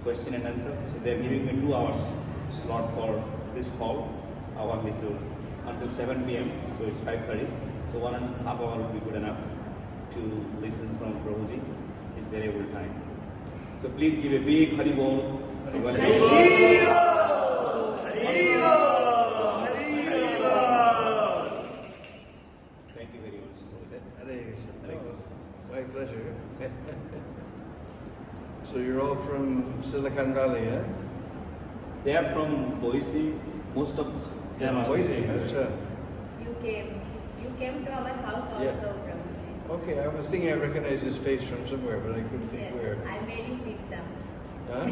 question and answer. So they are giving me 2 hours slot for this call. Our is until 7 p.m. So it's 5:30. So 1.5 hours would be good enough to listen from Prabhuji. It's variable time. So please give a big Haribol. Thank you very much. My pleasure. So you're all from Silicon Valley, eh? They are from Boise. Most of them are Boise. from You came to our house also, Yeah. Prabhuji. Okay, I was thinking I recognized his face from somewhere, but I couldn't think Yes, where. I made him pizza. Huh?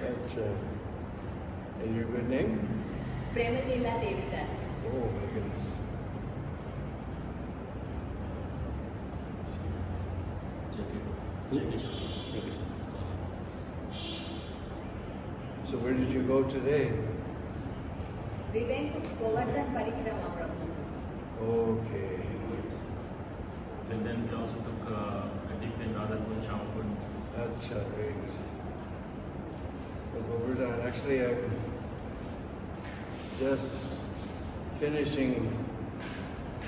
That's, and your good name? Premalila Devidas. Oh my goodness. So where did you go today? We went to Govardhan Parikrama, Prabhuji. Okay. And then we also took a dip in Radhagun Shamapur. That's very good. Well, Govardhan, actually I'm just finishing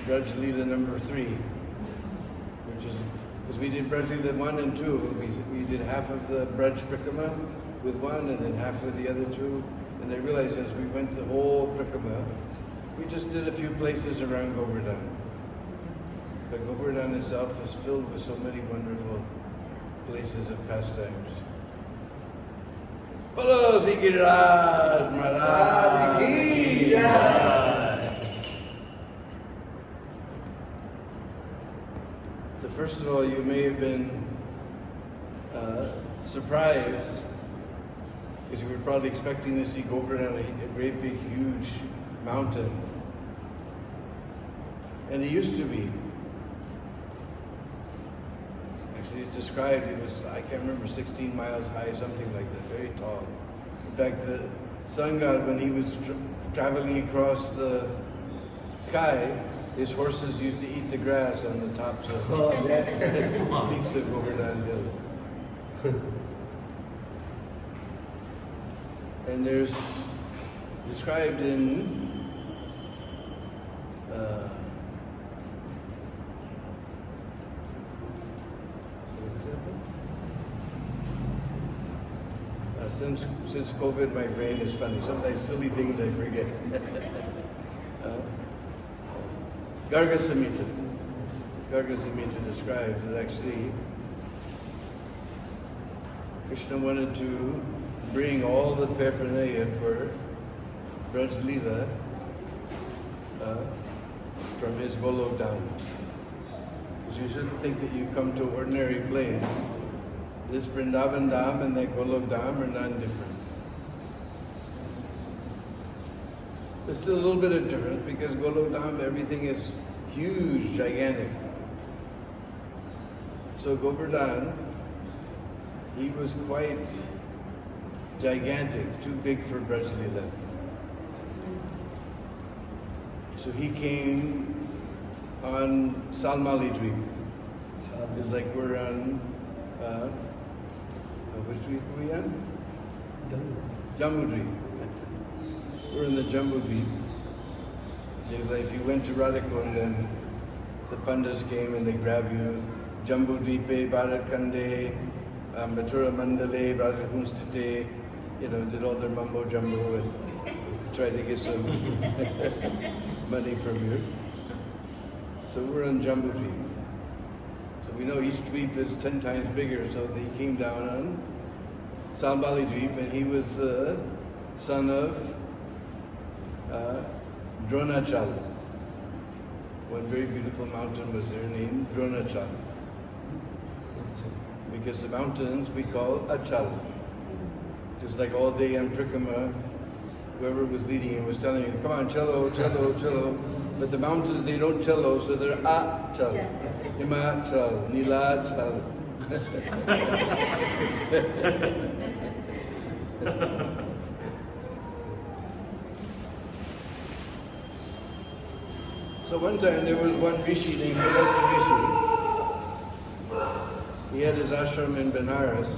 Vraj Leela number 3, which is, because we did Vraj Leela 1 and 2, we did half of the Vraj Prikrama with 1 and then half with the other 2, and I realized as we went the whole Prikrama, we just did a few places around Govardhan. But Govardhan itself is filled with so many wonderful places of pastimes. Bolo Sri Giriraj Maharaj ki jai. So first of all, you may have been surprised because you were probably expecting to see Govardhan, a great big huge mountain. And it used to be. Actually, it's described, it was, I can't remember, 16 miles high, something like that, very tall. In fact, the sun god, when he was traveling across the sky, his horses used to eat the grass on the tops of peaks of Govardhan Hill. And there's described in since COVID, my brain is funny. Sometimes silly things I forget. Garga Samhita. Garga Samhita describes that actually Krishna wanted to bring all the paraphernalia for Vraj Leela from his Golok Dham. Because you shouldn't think that you come to an ordinary place. This Vrindavan Dham and that Golok Dham are non-different. There's still a little bit of difference because Golok Dham, everything is huge, gigantic. So Govardhan, he was quite gigantic, too big for Vraj Leela. So he came on Salmali Dweep. It's like we're on, which Dweep are we on? Jambu Dweep. We're in the Jambu Dweep. Like if you went to Radhakund, then the Pandas came and they grab you. Jambu Dweepe, Bharat Kande, Mathura Mandale, Radhakund Sthite, did all their mumbo jumbo and tried to get some money from you. So we're on Jambu Dweep. So we know each dweep is 10 times bigger, so they came down on Salmali Dweep, and he was the son of Dronachal. One very beautiful mountain was there named Dronachal. Because the mountains we call Achal. Just like all day on Prikrama, whoever was leading him was telling him, come on, cello, cello, cello. But the mountains, they don't cello, so they're Achal. Himachal, Nilachal. So one time there was one Rishi named Rishi. He had his ashram in Benares.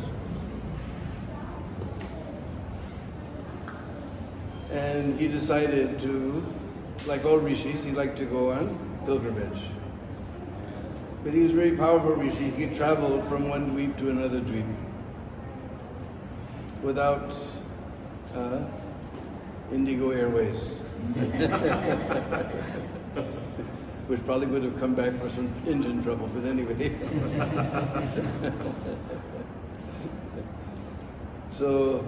And he decided to, like all rishis, he liked to go on pilgrimage. But he was a very powerful rishi. He could travel from one dweep to another dweep without Indigo Airways. Which probably would have come back for some engine trouble, but anyway. So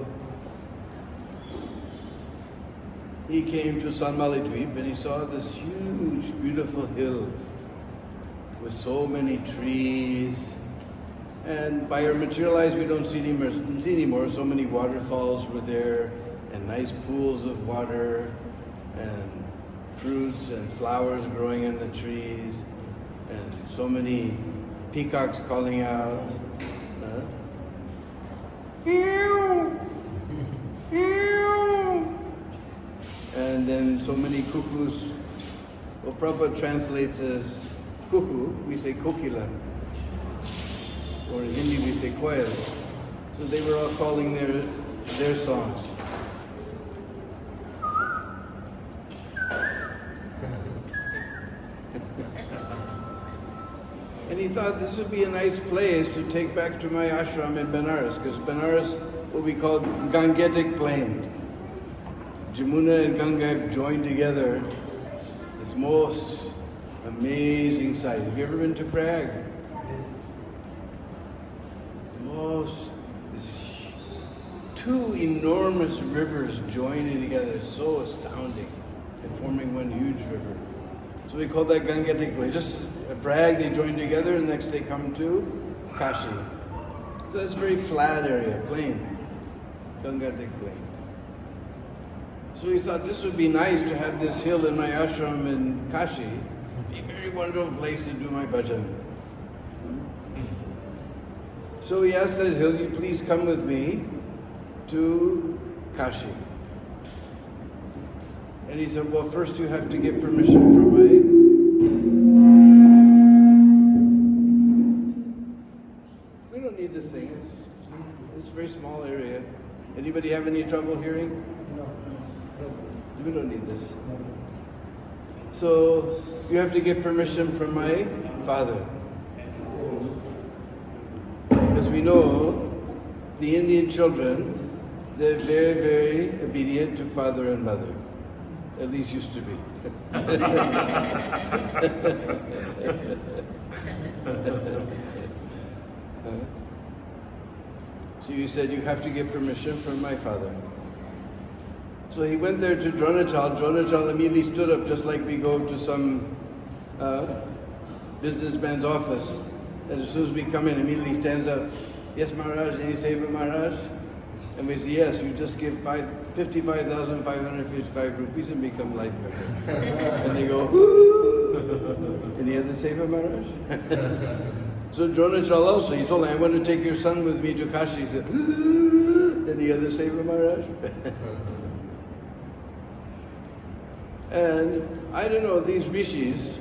he came to Sanmali Dweep and he saw this huge, beautiful hill with so many trees. And by our material eyes, we don't see anymore. So many waterfalls were there, and nice pools of water, and fruits and flowers growing in the trees, and so many peacocks calling out. Ew! Ew! And then so many cuckoos. Well, Prabhupada translates as cuckoo, we say kokila. Or in Hindi we say koel. So they were all calling their songs. And he thought this would be a nice place to take back to my ashram in Benares, because Benares, what we call Gangetic plain. Jamuna and Ganga have joined together. It's most amazing sight. Have you ever been to Prague? Two enormous rivers joining together, so astounding, and forming one huge river. So we call that Gangetic plain. Just Prague, they join together, and next they come to Kashi. So that's a very flat area, plain, Gangetic plain. So we thought this would be nice to have this hill in my ashram in Kashi. Be a very wonderful place to do my bhajan. So he asked that hill, you please come with me to Kashi. And he said, well, first you have to get permission from my... We don't need this thing, it's a very small area. Anybody have any trouble hearing? No. We don't need this. So you have to get permission from my father. As we know, the Indian children, they're very, very obedient to father and mother. At least used to be. So you said you have to get permission from my father. So he went there to Dronachal. Dronachal immediately stood up, just like we go to some businessman's office. And as soon as we come in, immediately stands up. Yes, Maharaj, any seva, Maharaj? And we say, yes, you just give 55,555 rupees and become life member. And they go, ooh! Any other seva, Maharaj? So Dronachal also, he told him, I want to take your son with me to Kashi. He said, ooh! Any other seva, Maharaj? And I don't know, these rishis,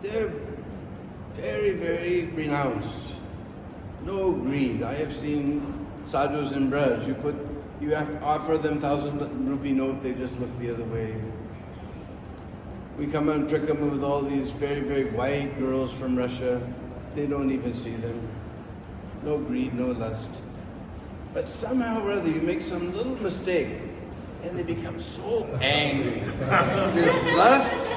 they're very, very renounced. No greed. I have seen sadhus in Vraj. You have to offer them 1,000 rupee note, they just look the other way. We come on Trikama with all these very, very white girls from Russia. They don't even see them. No greed, no lust. But somehow or other you make some little mistake and they become so angry. This lust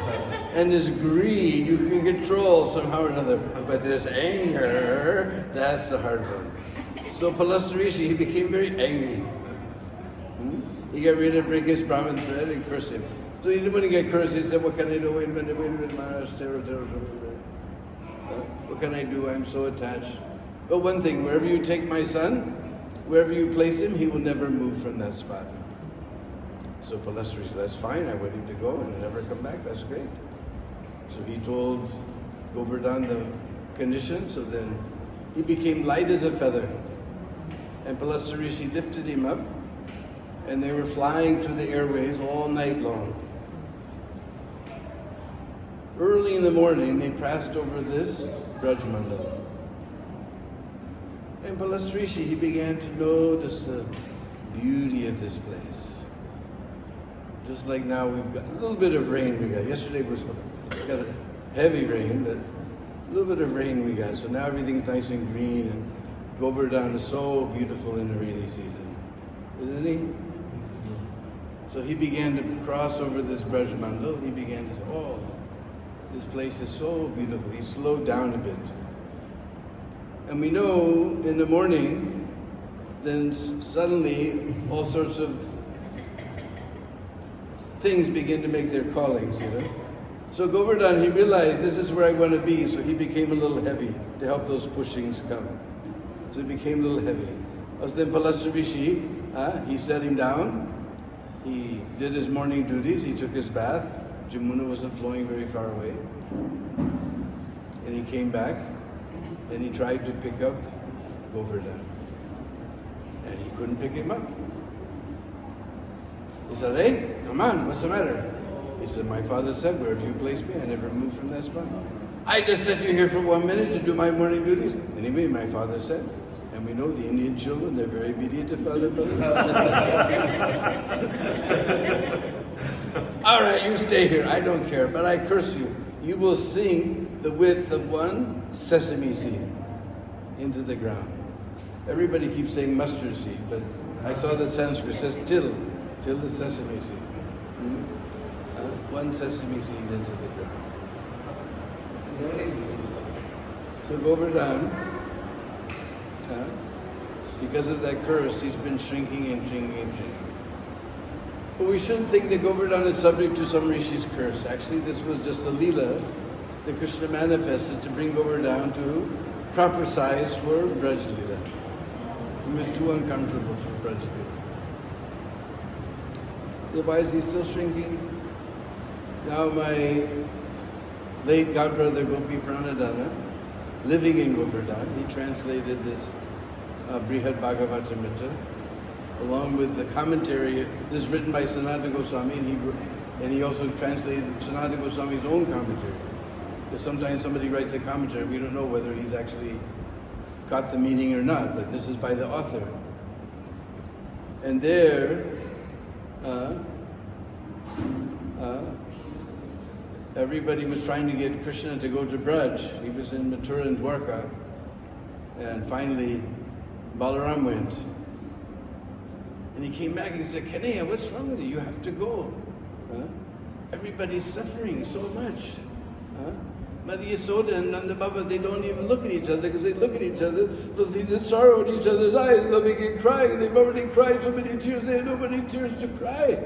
and this greed you can control somehow or another. But this anger, that's the hard one. So Palastarishi, he became very angry. He got ready to break his Brahmin thread and curse him. So he didn't want to get cursed. He said, what can I do? Wait a minute, Maharaj. What can I do? I'm so attached. But one thing, wherever you take my son, wherever you place him, he will never move from that spot. So Palastari said, that's fine, I want him to go and never come back, that's great. So he told Govardhan the condition, so then he became light as a feather. And Palastarishi lifted him up, and they were flying through the airways all night long. early in the morning, they passed over this Vraj Mandal. And Palastrishi, he began to notice the beauty of this place. Just like now we've got a little bit of rain we got. Yesterday was got a heavy rain, but a little bit of rain we got. So now everything's nice and green, and Govardhan is so beautiful in the rainy season. Isn't he? So he began to cross over this Vraj Mandal. He began to say, oh, this place is so beautiful. He slowed down a bit. And we know in the morning, then suddenly all sorts of things begin to make their callings, you know. So Govardhan, he realized this is where I want to be, so he became a little heavy to help those pushings come. So he became a little heavy. Then Palastrishi, he set him down. He did his morning duties. He took his bath. Jamuna wasn't flowing very far away. And he came back and he tried to pick up Govardhan. And he couldn't pick him up. He said, hey, come on, what's the matter? He said, my father said, wherever you place me, I never moved from that spot. I just set you here for 1 minute to do my morning duties. Anyway, my father said, and we know the Indian children, they're very obedient to father, brother. All right, you stay here, I don't care, but I curse you. You will sink the width of one sesame seed into the ground. Everybody keeps saying mustard seed, but I saw the Sanskrit, it says till the sesame seed. One sesame seed into the ground. So Govardhan, because of that curse, he's been shrinking and shrinking and shrinking. But we shouldn't think that Govardhan is subject to some Rishi's curse. Actually, this was just a Leela that Krishna manifested to bring Govardhan to proper size for Vraj Leela. He was too uncomfortable for Vraj Leela. So why is he still shrinking? Now my late godbrother Gopi Pranadana, living in Govardhan, he translated this Brihad Bhagavatamrita along with the commentary. This is written by Sanatana Goswami, and he also translated Sanatana Goswami's own commentary. Because sometimes somebody writes a commentary, we don't know whether he's actually got the meaning or not, but this is by the author. And there, everybody was trying to get Krishna to go to Vraj. He was in Mathura and Dwarka, and finally Balaram went. And he came back and he said, Kanhaiya, what's wrong with you? You have to go. Everybody's suffering so much. Mother Yasoda and Nanda Baba, they don't even look at each other, because they look at each other, they'll see the sorrow in each other's eyes, and they'll begin crying. They've already cried so many tears, they have no many tears to cry.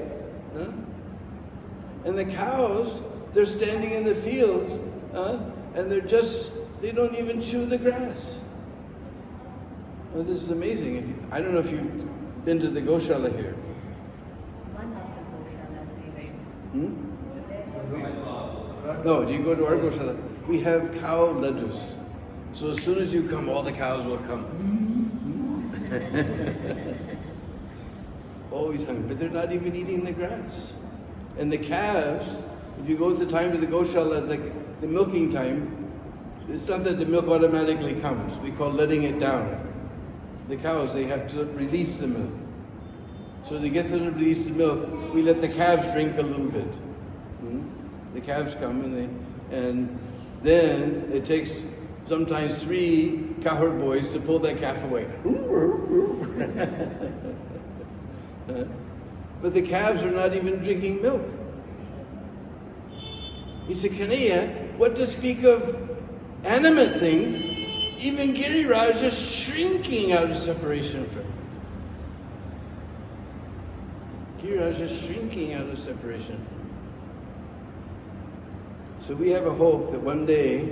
And the cows, they're standing in the fields, and they don't even chew the grass. Well, this is amazing. I don't know if you've been to the Goshala here. One of the Goshalas we went. No, do you go to our Goshala? We have cow laddus. So as soon as you come, all the cows will come. Always hungry, but they're not even eating the grass. And the calves, if you go at the time of the Goshala, the milking time, it's not that the milk automatically comes. We call letting it down. The cows, they have to release the milk. So to get them to release the milk, we let the calves drink a little bit. The calves come and then it takes sometimes 3 cowherd boys to pull that calf away. But the calves are not even drinking milk. He said, Kanhaiya, what to speak of animate things, even Giriraj is shrinking out of separation from him. Giriraj is shrinking out of separation from him. So we have a hope that one day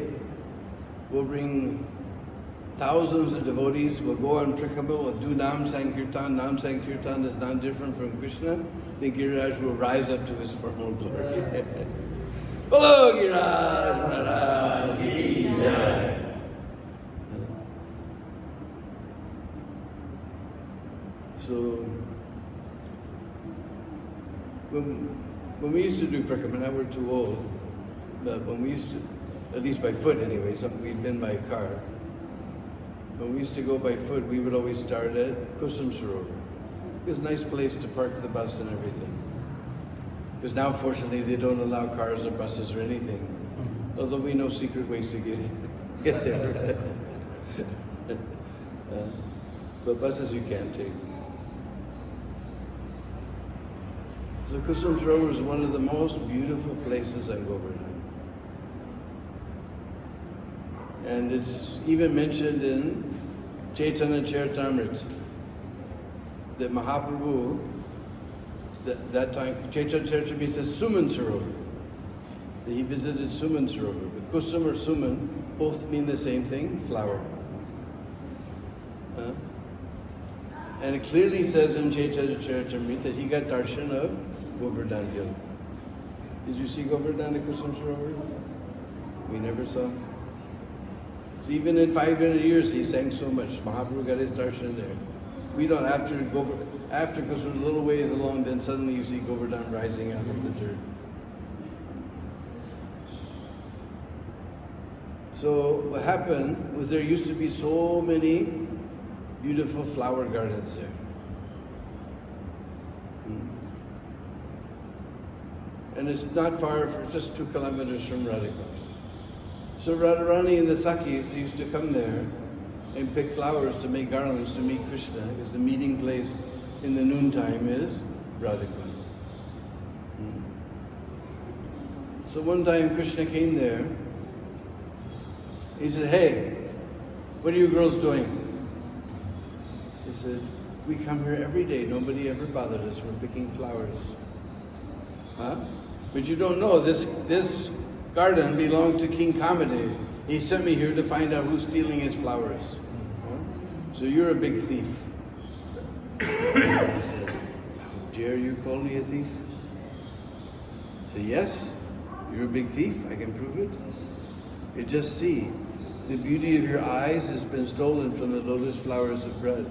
we'll bring thousands of devotees, we'll go on Trikamba, we'll do Nam Sankirtan. Nam Sankirtan is not different from Krishna. Then Giriraj will rise up to his formal glory. Bolo Giriraj Maharaj Ki Jai. So, when we used to do Prakama, now we're too old, But when we used to, at least by foot anyway, we'd been by car. When we used to go by foot, we would always start at Kusum Sarovar. It was a nice place to park the bus and everything. Because now, fortunately, they don't allow cars or buses or anything. Although we know secret ways to get there. But buses you can't take. So Kusum Sarovar is one of the most beautiful places in Govardhan. And it's even mentioned in Chaitanya Charitamrita that Mahaprabhu, that time, Chaitanya Charitamrita says Suman Sarovar, that he visited Suman Sarovar. But Kusum or Suman both mean the same thing, flower. And it clearly says in Chaitanya Charitamrita that he got darshan of Govardhan Hill. Did you see Govardhan at Kusum Sarovar? We never saw. So even in 500 years, he sang so much. Mahaprabhu got his darshan there. We don't, after because we're a little ways along, then suddenly you see Govardhan rising out of the dirt. So what happened was there used to be so many beautiful flower gardens there. And it's not far, just 2 kilometers from Radhikund. So Radharani and the Sakhis, they used to come there and pick flowers to make garlands to meet Krishna, because the meeting place in the noontime is Radhikund. So one time Krishna came there. He said, "Hey, what are you girls doing?" They said, "We come here every day. Nobody ever bothered us. We're picking flowers." Huh? But you don't know, this garden belongs to King Kamadev. He sent me here to find out who's stealing his flowers. Huh? So you're a big thief. He said, "How dare you call me a thief?" I said, "Yes, you're a big thief. I can prove it. You just see, the beauty of your eyes has been stolen from the lotus flowers of Vraj.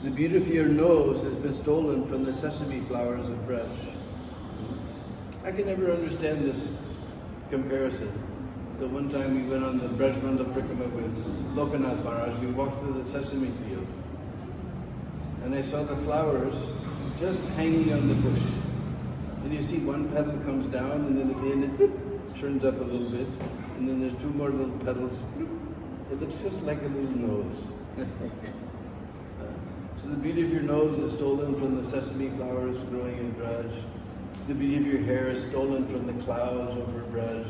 The beauty of your nose has been stolen from the sesame flowers of Vraj." I can never understand this comparison. So one time we went on the Brajmanda Prikrama with Lokanath Maharaj. We walked through the sesame field. And I saw the flowers just hanging on the bush. And you see one petal comes down, and then at the end it turns up a little bit. And then there's 2 more little petals. It looks just like a little nose. So the beauty of your nose is stolen from the sesame flowers growing in Vraj. The beauty of your hair is stolen from the clouds over Vraj.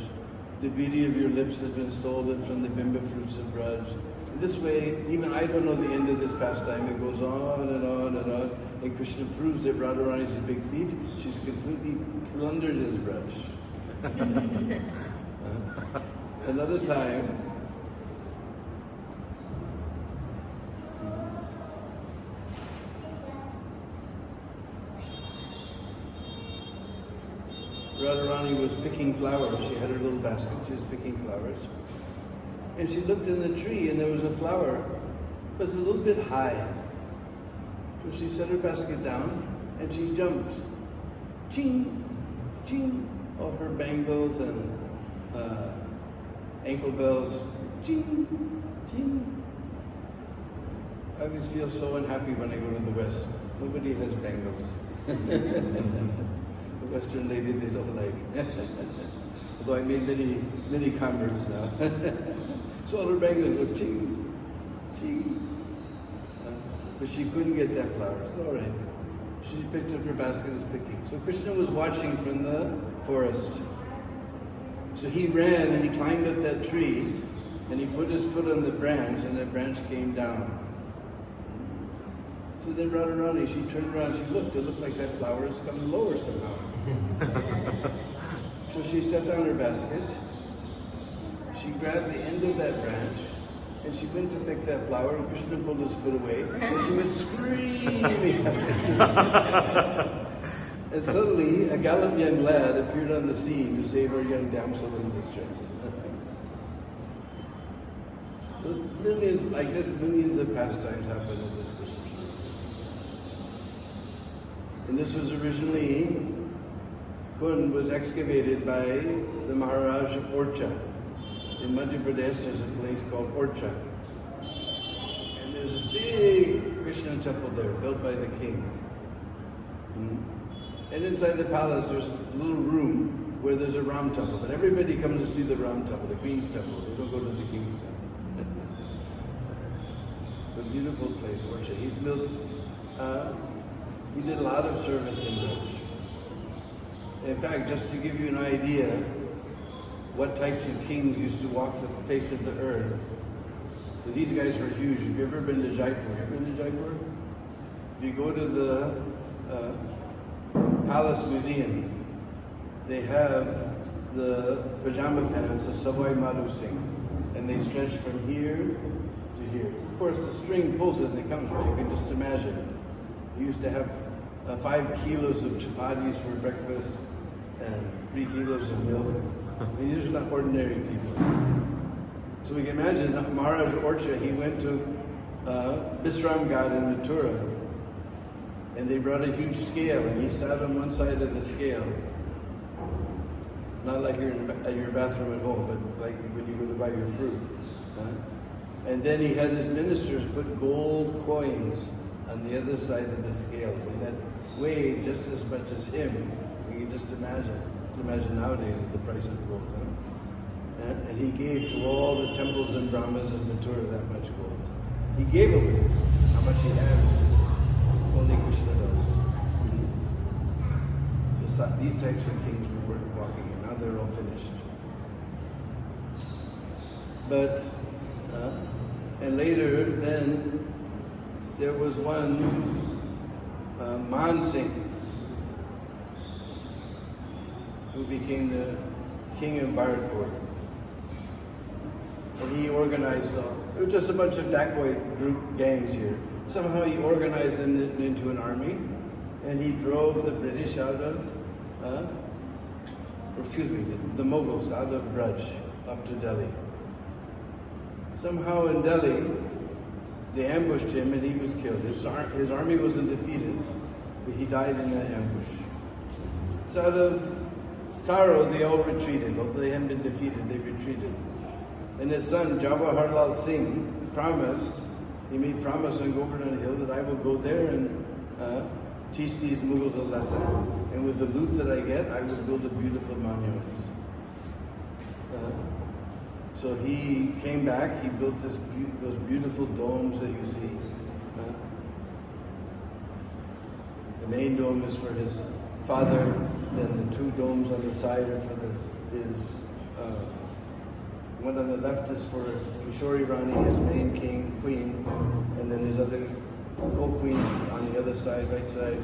The beauty of your lips has been stolen from the bimba fruits of Vraj. In this way, even I don't know the end of this pastime. It goes on and on and on. And Krishna proves that Radharani is a big thief. She's completely plundered his Vraj. Another time, Radharani was picking flowers. She had her little basket. She was picking flowers. And she looked in the tree and there was a flower, but it's a little bit high. So she set her basket down and she jumped. Ching, ching. All her bangles and ankle bells. Ching, ching. I always feel so unhappy when I go to the West. Nobody has bangles. The Western ladies, they don't like. Although I made many converts now. So all her bangles were ching, ching. But she couldn't get that flower. It's all right. She picked up her basket and was picking. So Krishna was watching from the forest. So he ran and he climbed up that tree and he put his foot on the branch and that branch came down. So then Radharani, she turned around, she looked, it looked like that flower is coming lower somehow. So she set down her basket, she grabbed the end of that branch, and she went to pick that flower, and Krishna pulled his foot away, and she went screaming. And suddenly, a gallant young lad appeared on the scene to save our young damsel in distress. So millions, like this, millions of pastimes happen in this Krishna. And this was originally Kund was excavated by the Maharaj of Orcha. In Madhya Pradesh, there's a place called Orcha. And there's a big Krishna temple there, built by the king. And inside the palace, there's a little room where there's a Ram temple. But everybody comes to see the Ram temple, the Queen's temple. They don't go to the King's temple. It's a beautiful place, Orcha. He's built, he did a lot of service in Vraj. In fact, just to give you an idea, what types of kings used to walk the face of the earth, because these guys were huge. Have you ever been to Jaipur? Have you been to Jaipur? If you go to the Palace Museum, they have the pajama pants of Savai Madhu Singh, and they stretch from here to here. Of course, the string pulls it and it comes, but you can just imagine. He used to have 5 kilos of chapatis for breakfast and 3 kilos of milk. I mean, these are not ordinary people. So we can imagine Maharaj Orcha, he went to Bisram Ghat in Mathura, and they brought a huge scale, and he sat on one side of the scale. Not like you're at your bathroom at home, but like when you go to buy your fruit. And then he had his ministers put gold coins on the other side of the scale. And that weighed just as much as him. You can just imagine. Imagine nowadays the price of gold. And he gave to all the temples and Brahmas in Mathura that much gold. He gave away how much he had. Only Krishna does. So these types of kings were walking in. Now they're all finished. But, and later then, there was one, Man Singh, who became the king of Bharatpur. And he organized, it was just a bunch of dacoit group gangs here. Somehow he organized them into an army, and he drove the British out of, the Mughals out of Vraj up to Delhi. Somehow in Delhi, they ambushed him and he was killed. His army wasn't defeated, but he died in that ambush. So out of sorrow, they all retreated. Although they hadn't been defeated, they retreated. And his son, Jawaharlal Singh, he made promise on Govardhan Hill that I will go there and teach these Mughals a lesson. And with the loot that I get, I will build a beautiful monument. So he came back, he built those beautiful domes that you see. The main dome is for his father, then the 2 domes on the side are for his, one on the left is for Kishori Rani, his main queen, and then his other co-queens on the other side, right side.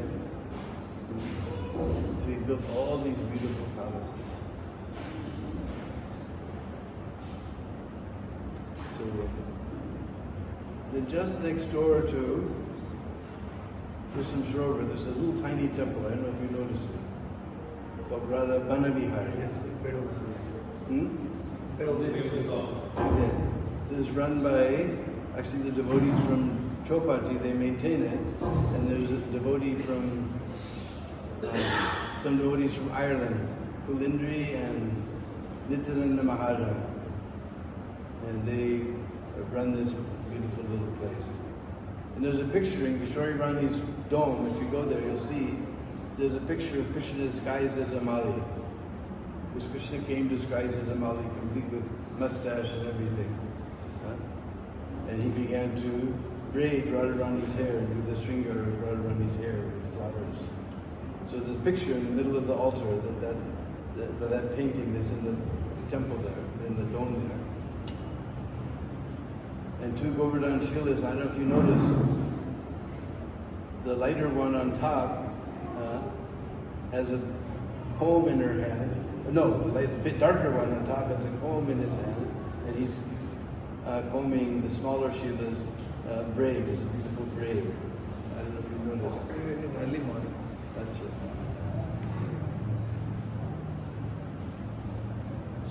So he built all these beautiful palaces. So then just next door to Krishna Sarovar, there's a little tiny temple. I don't know if you noticed it, called Radha Banavihari. Yes, yeah. It is run by actually the devotees from Chopati. They maintain it, and there's a devotee from some devotees from Ireland, Kulindri and Nityananda Maharaj. And they run this beautiful little place. And there's a picture in Kishori Rani's dome. If you go there, you'll see there's a picture of Krishna disguised as a Mali. Because Krishna came disguised as a Mali, complete with mustache and everything. And he began to braid Radharani's hair and do the shringar of Radharani's hair with flowers. So there's a picture in the middle of the altar that painting that's in the temple there, in the dome there. And 2 Govardhan Shilas, I don't know if you noticed, the lighter one on top has a comb in her hand. No, the bit darker one on top has a comb in his hand, and he's combing the smaller Shila's braid. It's a beautiful braid. I don't know if you noticed. Early morning. That's it.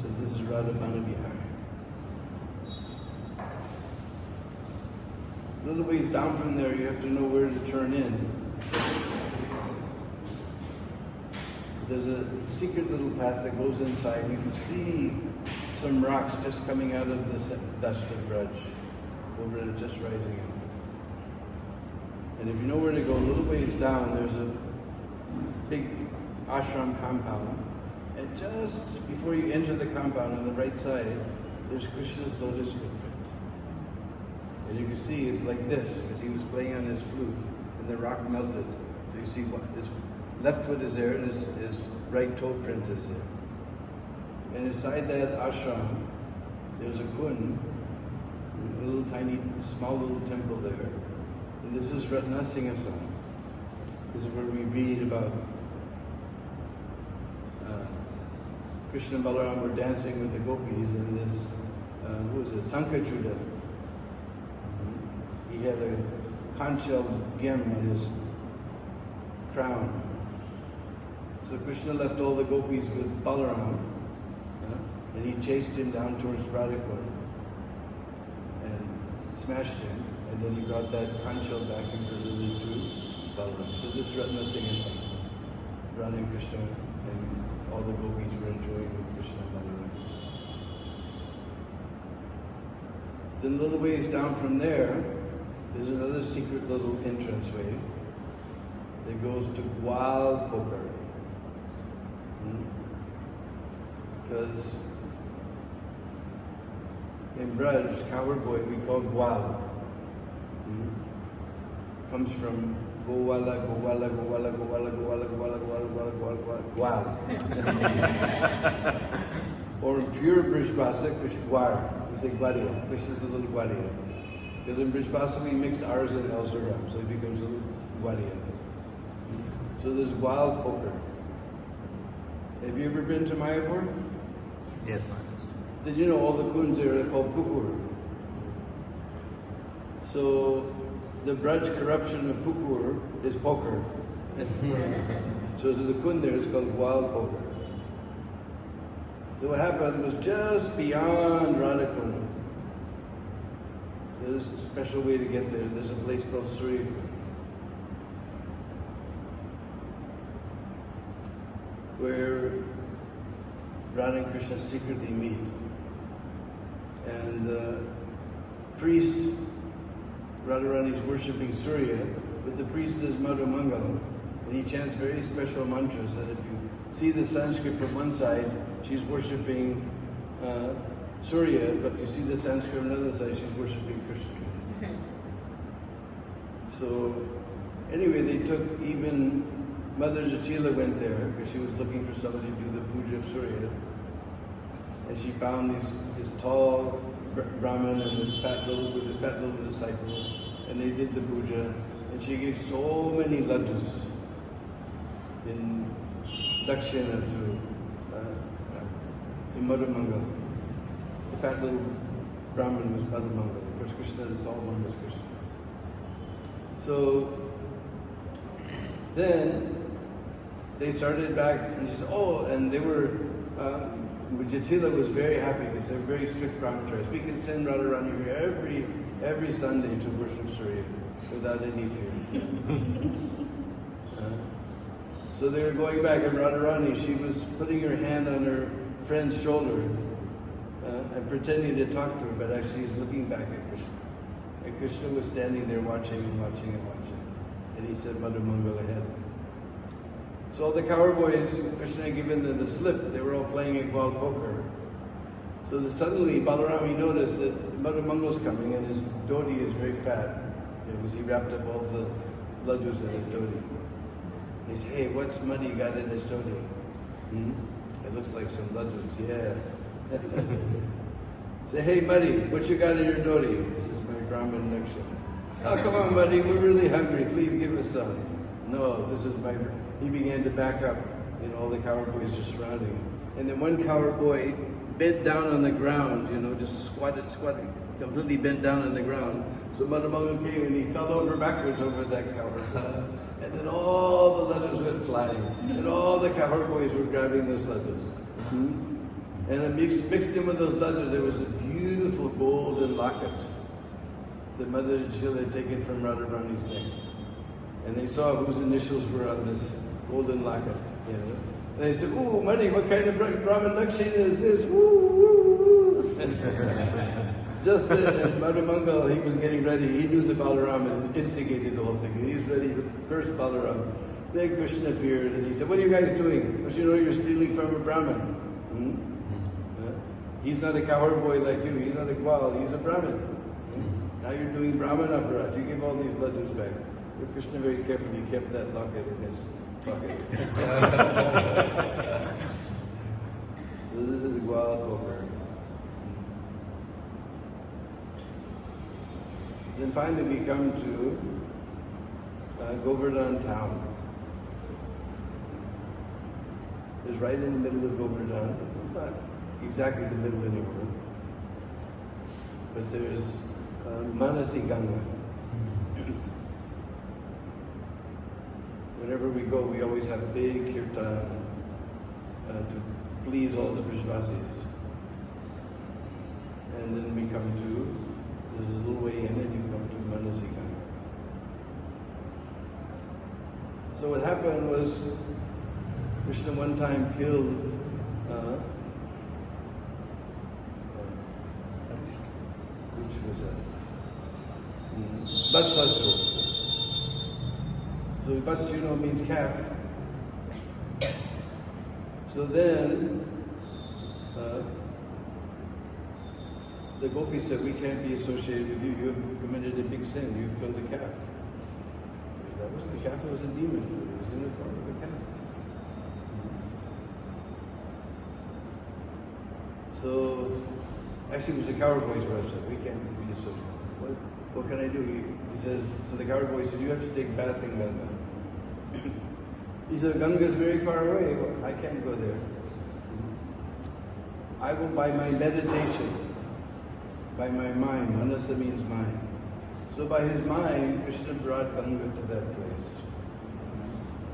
So this is Radha Banavihari. A little ways down from there, you have to know where to turn in. there's a secret little path that goes inside. You can see some rocks just coming out of the dust of Vraj, over there, just rising up. And if you know where to go, a little ways down, there's a big ashram compound. And just before you enter the compound on the right side, there's Krishna's lotus footprint. And you can see it's like this, because he was playing on his flute, and the rock melted. So you see what his left foot is there, and his right toe print is there. And inside that ashram, there's a kun, a little tiny, small little temple there. And this is Ratna Singhasan. This is where we read about Krishna and Balaram were dancing with the gopis, and this, who was it, Sankachuda. He had a conch shell gem on his crown. So Krishna left all the gopis with Balaram, and he chased him down towards Radhakund and smashed him, and then he brought that conch shell back and presented it to Balaram. So this is Ratna Singhasan, Radha and Krishna and all the gopis were enjoying with Krishna and Balaram. Then a little ways down from there, there's another secret little entranceway that goes to Gwal Poker. Because in Vraj, cowherd boy, we call Gwal. Comes from Gowala, Gowala, Gowala, Gowala, Gowala, Gowala, Gowala, Gowala, Gwal. Or in pure Brij Bhasa, Gwar. We say Gwadia. Krishna is a little Gwadia. Because in Brij Bhasa we mix R's and L's around, so it becomes a little Gwadia. So there's Gwal Poker. Have you ever been to Mayapur? Yes, Maharaj. Then you know all the kuns there are called Pukur. So the Braj corruption of Pukur is poker. So the kun there is called Gwal Poker. So what happened was just beyond Radhakund. There's a special way to get there. There's a place called Surya, where Radha and Krishna secretly meet. And the priest, Radharani is worshipping Surya, but the priest is Madhu Mangal, and he chants very special mantras that if you see the Sanskrit from one side, she's worshipping Surya, but you see the Sanskrit from another side, she's worshipping Krishna. So anyway, they took even Mother Jatila went there because she was looking for somebody to do the puja of Surya. And she found this tall Brahmin and this fat little disciple, and they did the puja. And she gave so many laddus in dakshina to Madhu Mangal. The fat little Brahmin was Madhu Mangal. Of course, Krishna, the tall one was Krishna. So then they started back, and she said, oh, and they were, Jatila was very happy because they're very strict brahmacharis. We can send Radharani here every Sunday to worship Surya without any fear. So they were going back, and Radharani, she was putting her hand on her friend's shoulder and pretending to talk to her, but actually was looking back at Krishna. And Krishna was standing there watching and watching and watching. And he said, Madhu Mangal ahead. So all the cowherd boys, Krishna had given them the slip. They were all playing at Gwal Poker. So suddenly Balarami noticed that Madhu Mangal's coming and his dhoti is very fat. Because he wrapped up all the laddus in his dhoti. He said, hey, what's Muddy got in his dhoti? It looks like some laddus, yeah. Say, hey Muddy, what you got in your dhoti? This is my Brahmin Naksha. Oh, come on, Muddy, we're really hungry. Please give us some. No, this is my... He began to back up, and all the cowherd boys are surrounding him. And then one cowherd boy bent down on the ground, just squatted, completely bent down on the ground. So Madhu Mangal came and he fell over backwards over that cowherd. And then all the laddus went flying. And all the cowherd boys were grabbing those laddus. And mixed in with those laddus, there was a beautiful golden locket that Mother Jatila had taken from Radharani's neck. And they saw whose initials were on this golden locket, And they said, "Ooh, money, what kind of Brahman Lakshana is this? Woo, woo, woo." Just then, Madhumangal, he was getting ready. He knew that Balaram instigated the whole thing. He was ready to curse Balaram. Then Krishna appeared and he said, "What are you guys doing? Don't you know you're stealing from a Brahmin? He's not a cowherd boy like you. He's not a Gwal. He's a Brahmin. Now you're doing Brahman aparat. You give all these laddus back." But Krishna very carefully kept that locket in his pocket. So this is Gwal poker. Then finally we come to Govardhan town. It's right in the middle of Govardhan. Not exactly the middle anymore. But there's Manasi Ganga. Whenever we go, we always have big kirtan to please all the Vrajvasis. And then we come to, there's a little way in and you come to Manasi Ganga. So what happened was, Krishna one time killed which was that? Vatsasura. So Vatsasura means calf. So then the gopis said, "We can't be associated with you. You have committed a big sin. You've killed a calf." That wasn't a calf, it was a demon. It was in the form of a calf. So, actually it was the cowherd boy's website. We can't be associated. What can I do? He says, so the cowherd boy said, "You have to take bath in Ganga." He said, "Ganga is very far away. Well, I can't go there. I will by my meditation, by my mind." Manasa means mind. So by his mind, Krishna brought Ganga to that place.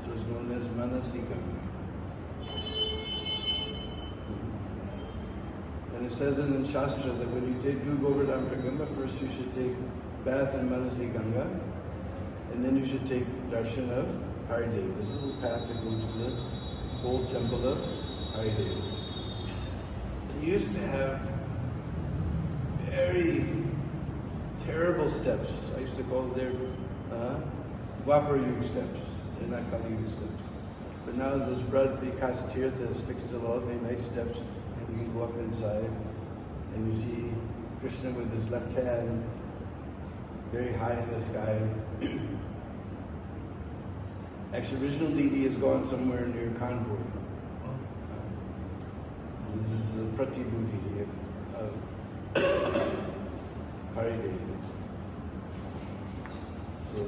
So it's known as Manasi Ganga. And it says in the Shastra that when you do Govardhan Prakrama, first you should take bath in Manasi Ganga, and then you should take darshan of Haridev. This is a little path that goes to the old temple of Haridev. They used to have very terrible steps. I used to call them Dwapar Yuga steps. They're not Kali Yuga steps. But now this Vraj Vikas Tirtha has fixed it all, made nice steps. You can go up inside and you see Krishna with his left hand very high in the sky. Actually, original deity has gone somewhere near Kanpur. This is the Pratibhu deity of Haridev. So,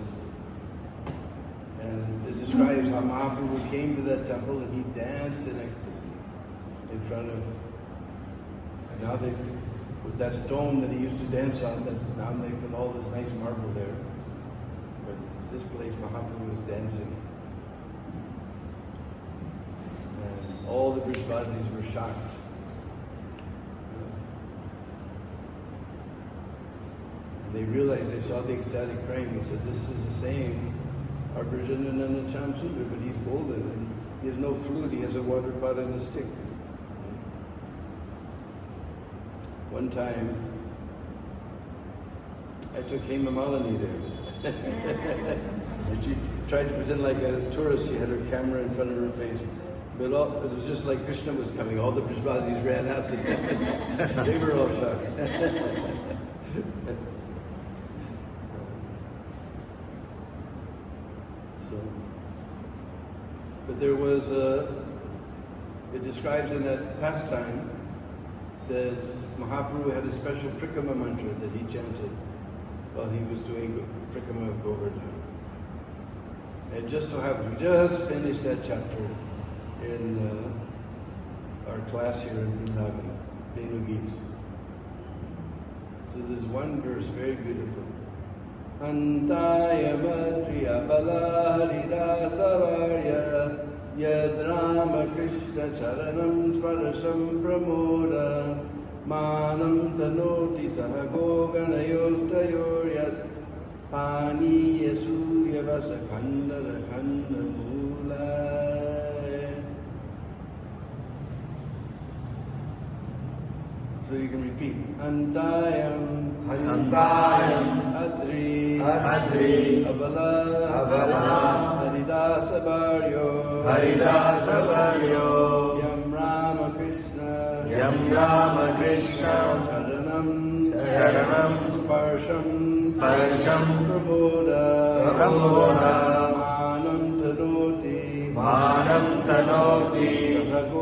and it describes how Mahaprabhu came to that temple and he danced in ecstasy in front of. Now they, with that stone that he used to dance on, now they put all this nice marble there. But this place, Mahaprabhu was dancing. And all the Vrajvasis were shocked. And they realized, they saw the ecstatic frame. He said, "This is the same Arjuna Cham Sundar, but he's golden. And he has no flute, he has a water pot and a stick." One time, I took Hema Malini there. And she tried to pretend like a tourist. She had her camera in front of her face. But it was just like Krishna was coming. All the Vrajvasis ran out to them. They were all shocked. But there was it describes in that pastime that Mahaprabhu had a special Prikrama mantra that he chanted while he was doing Prikrama of Govardhan. And just so happened, we just finished that chapter in our class here in Vrindavan, Venu Geet. So there's one verse, very beautiful. Antaya Madriya Bala Savarya Yad Rama Krishna Charanam Swarasam Pramoda Manam Tanoti Sahago Ganayostayor Yad Pani Yesu Yavasa Khandara Khandamula. So you can repeat. Antayam, Adri, Abala, Haridasa Baryo, Yam Ramakrishna, Charanam, Sparsham, Pramoda, Manam Tanoti,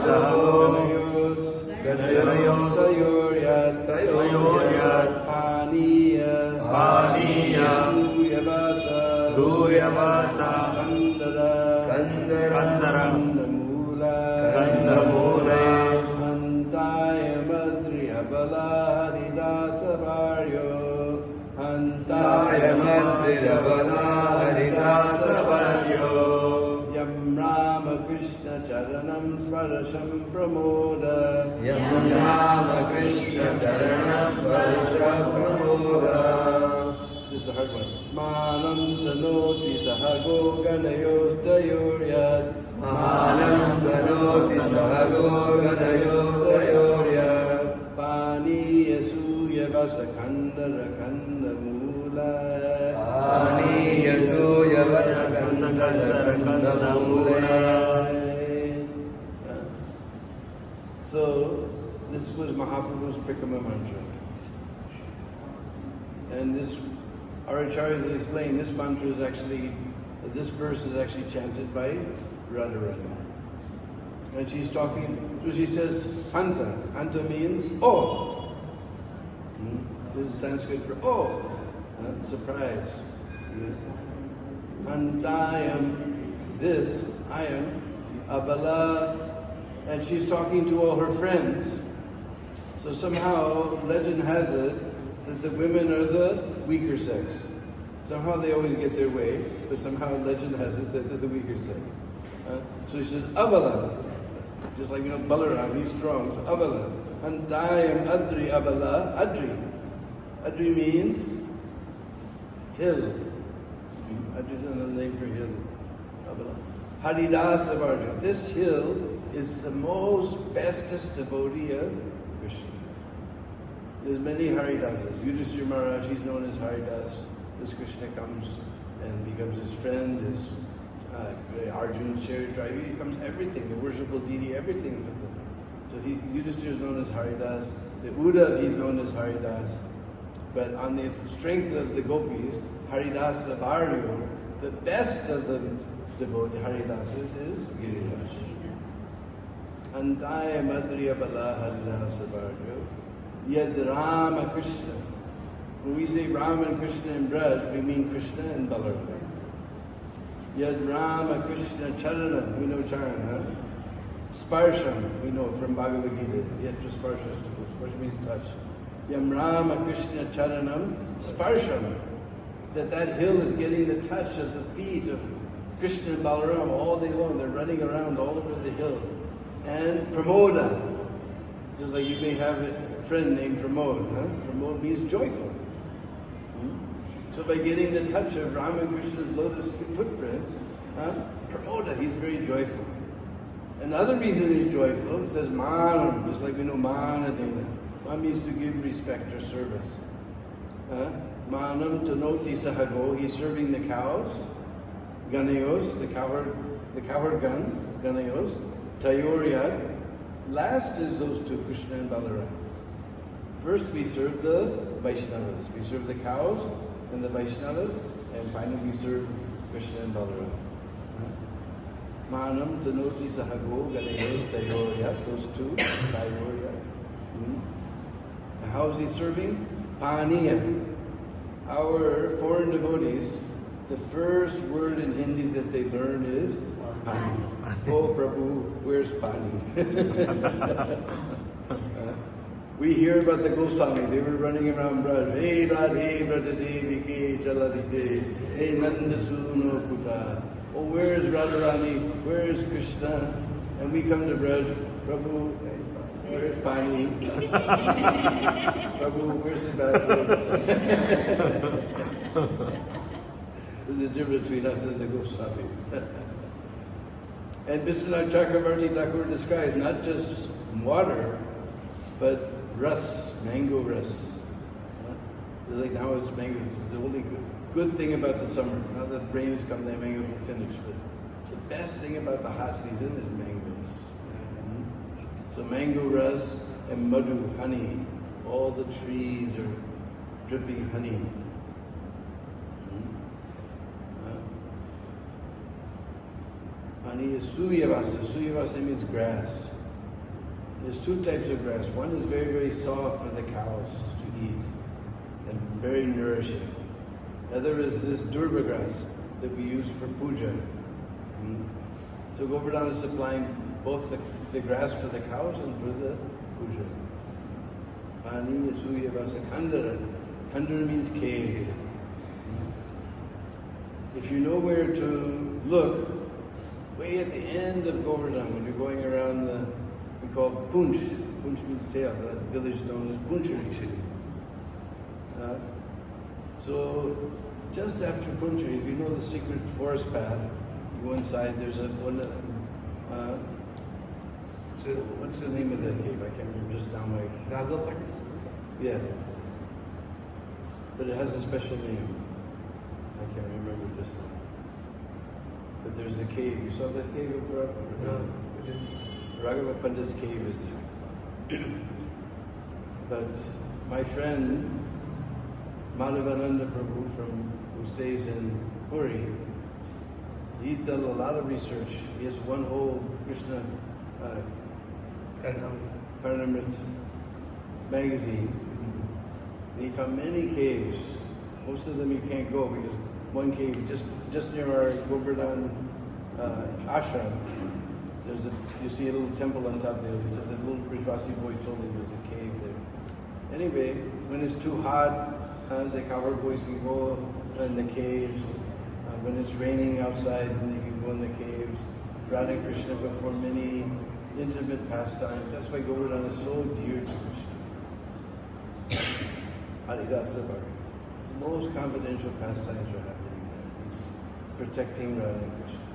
Sahago, Ganayos, Tayoryat, Paniya, Suryavasa, Kandaram, Kandamula, Antaya Madri Abala Haridasa Baryo, Antaya Madri Abala Haridasa Baryo, Yam Ramakrishna Charanam Sparasham Pramoda, Yam Ramakrishna Charanam Sparasham Pramoda. This is a hard one. Manam Tanoti Sahago Ganayos Tayoryat, Manam Tanoti Sahago Ganayos Tayoryat, Paniya Suyavasa Kandara Kandamula, Paniya Suyavasa Kandara Kandamula. So, this was Mahaprabhu's Prikama mantra. And this, our acharyas have explained, this mantra is actually, this verse is actually chanted by Radharani. And she's talking, so she says, Hanta. Hanta means, oh. This is Sanskrit for, oh. Surprise. Antayam, this, I am, Abala, and she's talking to all her friends. So somehow, legend has it that the women are the weaker sex. Somehow they always get their way, but somehow legend has it that they're the weaker sex. So she says, Abala. Just like, Balaram, he's strong. So Abala. Antayam Adri Abala. Adri. Adri means hill. Adri is another name for hill. Abala. Haridasa Varja. This hill is the most bestest devotee of Krishna. There's many Haridasas. Yudhishthira Maharaj, he's known as Haridas. This Krishna comes and becomes his friend, his Arjun's chariot driver. He becomes everything, the worshipful deity, everything for them. So Yudhishthira is known as Haridas. The Uddhav, he's known as Haridas. But on the strength of the gopis, Haridasa Baryo, the best of the devotee Haridasas is Giriraj. Antaya Madriya Bala Haridasa Baryo. Yad Rama Krishna. When we say Rama and Krishna in Vraj, we mean Krishna and Balaram. Yad Rama Krishna Charanam, we know Charana. Sparsham, we know from Bhagavad Gita. Yatra Sparsham, Sparsham means touch. Yam Rama Krishna Charanam Sparsham. That hill is getting the touch of the feet of Krishna and Balaram all day long. They're running around all over the hill. And Pramoda. Just like you may have a friend named Pramod. Pramod means joyful. So by getting the touch of Rama and Krishna's lotus footprints, Pramoda, he's very joyful. Another reason he's joyful, it says Manam, just like we know Manadena. Man means to give respect or service. Manam Tanoti Sahago, he's serving the cows. Ganayos, the cowherd gun, Ganayos. Tayoryat. Last is those two, Krishna and Balaram. First we serve the Vaishnavas. We serve the cows and the Vaishnavas, and finally we serve Krishna and Balaram. Manam Tanoti Sahago Ganayos Tayoryat, those two, Tayoryat. And how is he serving? Paniya. Our foreign devotees, the first word in Hindi that they learn is Pani. Oh Prabhu, where's Pani? We hear about the Goswamis, they were running around Vraj. Hey Radhe Vradadevi ke chalarite, hey Nandasuno Puta. Oh, where's Radharani? Where's Krishna? And we come to Vraj, Prabhu, where's Pani? Prabhu, where's the bathroom? There's a difference between us and the Goswamis. And Vishwanath Chakravarti Thakur describes not just water, But mango rus. Like now it's mango. The only good thing about the summer. Now that rain has come, the mangoes will finish. But the best thing about the hot season is mangoes. So mango rus and madhu, honey. All the trees are dripping honey. Honey is suyavasa. Suyavasa means grass. There's two types of grass. One is very, very soft for the cows to eat and very nourishing. The other is this durba grass that we use for puja. So Govardhan is supplying both the grass for the cows and for the puja. Pani suyavasa khandara. Khandara means cave. If you know where to look, way at the end of Govardhan, when you're going around we call Punch. Punch means tail, that village known as Punchari. So, just after Punchari, if you know the secret forest path, you go inside, there's what's the name of that cave? I can't remember just now. Yeah. But it has a special name. I can't remember just now. But there's a cave. You saw that cave? No. Raghava Pandit's cave is there. But my friend, Dinabandhu Prabhu, who stays in Puri, he's done a lot of research. He has one whole Krishna Karnamrit magazine. And he found many caves. Most of them you can't go because one cave just near our Govardhan ashram, you see a little temple on top there. He said the little Vrajvasi boy told me there's a cave there. Anyway, when it's too hot, the cowherd boys can go in the caves. When it's raining outside, then they can go in the caves. Radha and Krishna perform many intimate pastimes. That's why Govardhan is so dear to Krishna. The most confidential pastimes are happening there. He's protecting Radha and Krishna.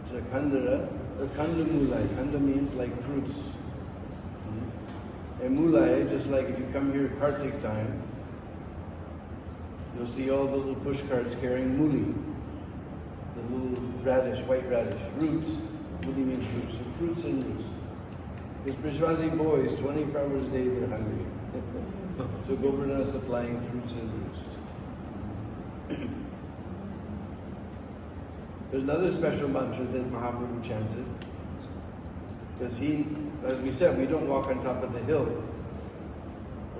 So Khandara, Khanda Mulai. Khanda means like fruits. And Mulai, just like if you come here at Kartik time, you'll see all the little push carts carrying muli, the little radish, white radish, roots. Muli means roots, so fruits and roots. Because Vrajvasi boys, 24 hours a day, they're hungry. So Govardhan is supplying fruits and roots. There's another special mantra that Mahaprabhu chanted. Because as we said, we don't walk on top of the hill.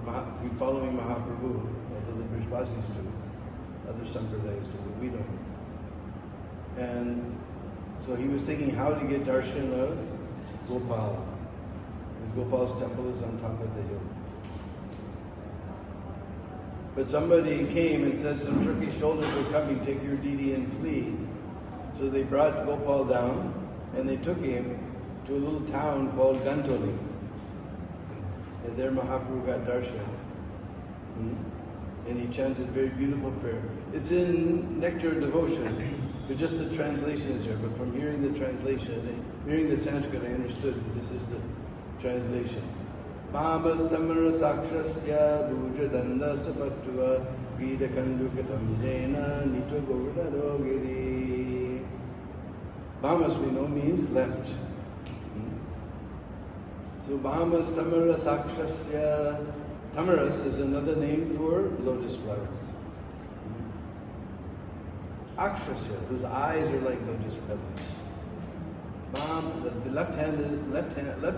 We're following Mahaprabhu, although the Vrajvasis do. Other sampradayas do, but we don't. And so he was thinking how to get darshan of Gopal. Because Gopal's temple is on top of the hill. But somebody came and said some Turkish soldiers were coming, take your Didi and flee. So they brought Gopal down and they took him to a little town called Gantoli. And there Mahaprabhu got darshan. And he chanted a very beautiful prayer. It's in Nectar of Devotion, but just the translation is there. But from hearing the translation, hearing the Sanskrit, I understood that this is the translation. Mamas tamara sakshasya bhujadanda sapatva vidakandukatam jena nito govardhanogiri. Mamas we know means left. So Mamas tamara sakshasya. Tamaras is another name for lotus flowers. Akshasya, whose eyes are like lotus petals. The left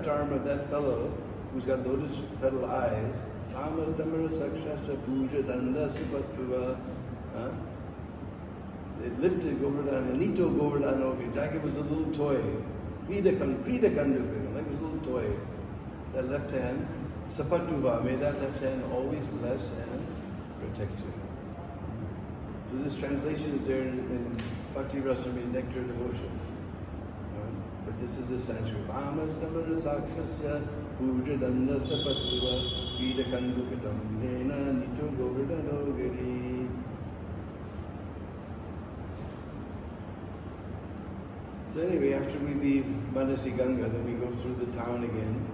arm of that fellow who's got lotus petal eyes. Mamas tamara sakshasya puja danda supatruva. They lifted Govardhan and Nito Govardhan over. Jacket was a little toy. Prida kandu, like a little toy. That left hand. Sapatuva, may that left hand always bless and protect you. So this translation is there in Bhakti Rasamrita Nectar Devotion. But this is the Sanskrit. Mamas tamara sakshasya pujadanda sapatuva vidakandukatam nena nito govardhanogiri. So anyway, after we leave Manasi Ganga, then we go through the town again.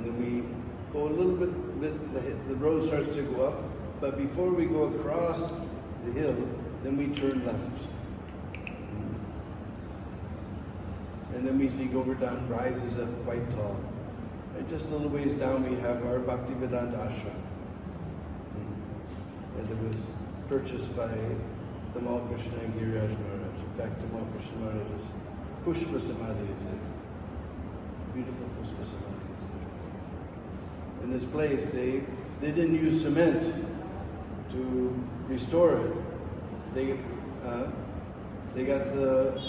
And then we go a little bit, the road starts to go up, but before we go across the hill, then we turn left. And then we see Govardhan rises up quite tall. And just a little ways down we have our Bhaktivedanta ashram. And it was purchased by Tamal Krishna and Giriraj Maharaj. In fact, Tamal Krishna Maharaj's Pushpa Samadhi is there. Beautiful Pushpa Samadhi is there. In this place, they didn't use cement to restore it. They got the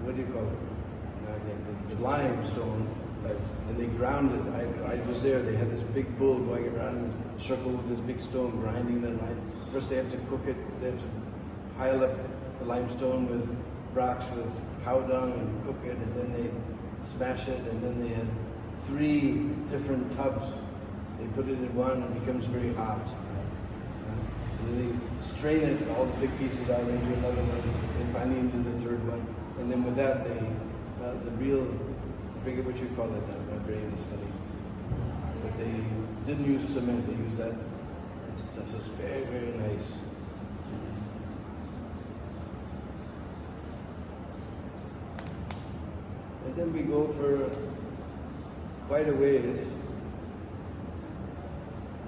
what do you call it? The limestone, and they ground it. I was there. They had this big bull going around in a circle with this big stone, grinding the lime. First, they have to cook it. They have to pile up the limestone with rocks with cow dung and cook it, and then they smash it, and then they had 3 different tubs. They put it in one, and it becomes very hot. And then they strain it, all the big pieces out into another one, and finally into the 3rd one. And then with that, they, the real, I forget what you call it now, my brain is funny. But they didn't use cement, they used that stuff. It was very, very nice. And then we go for quite a ways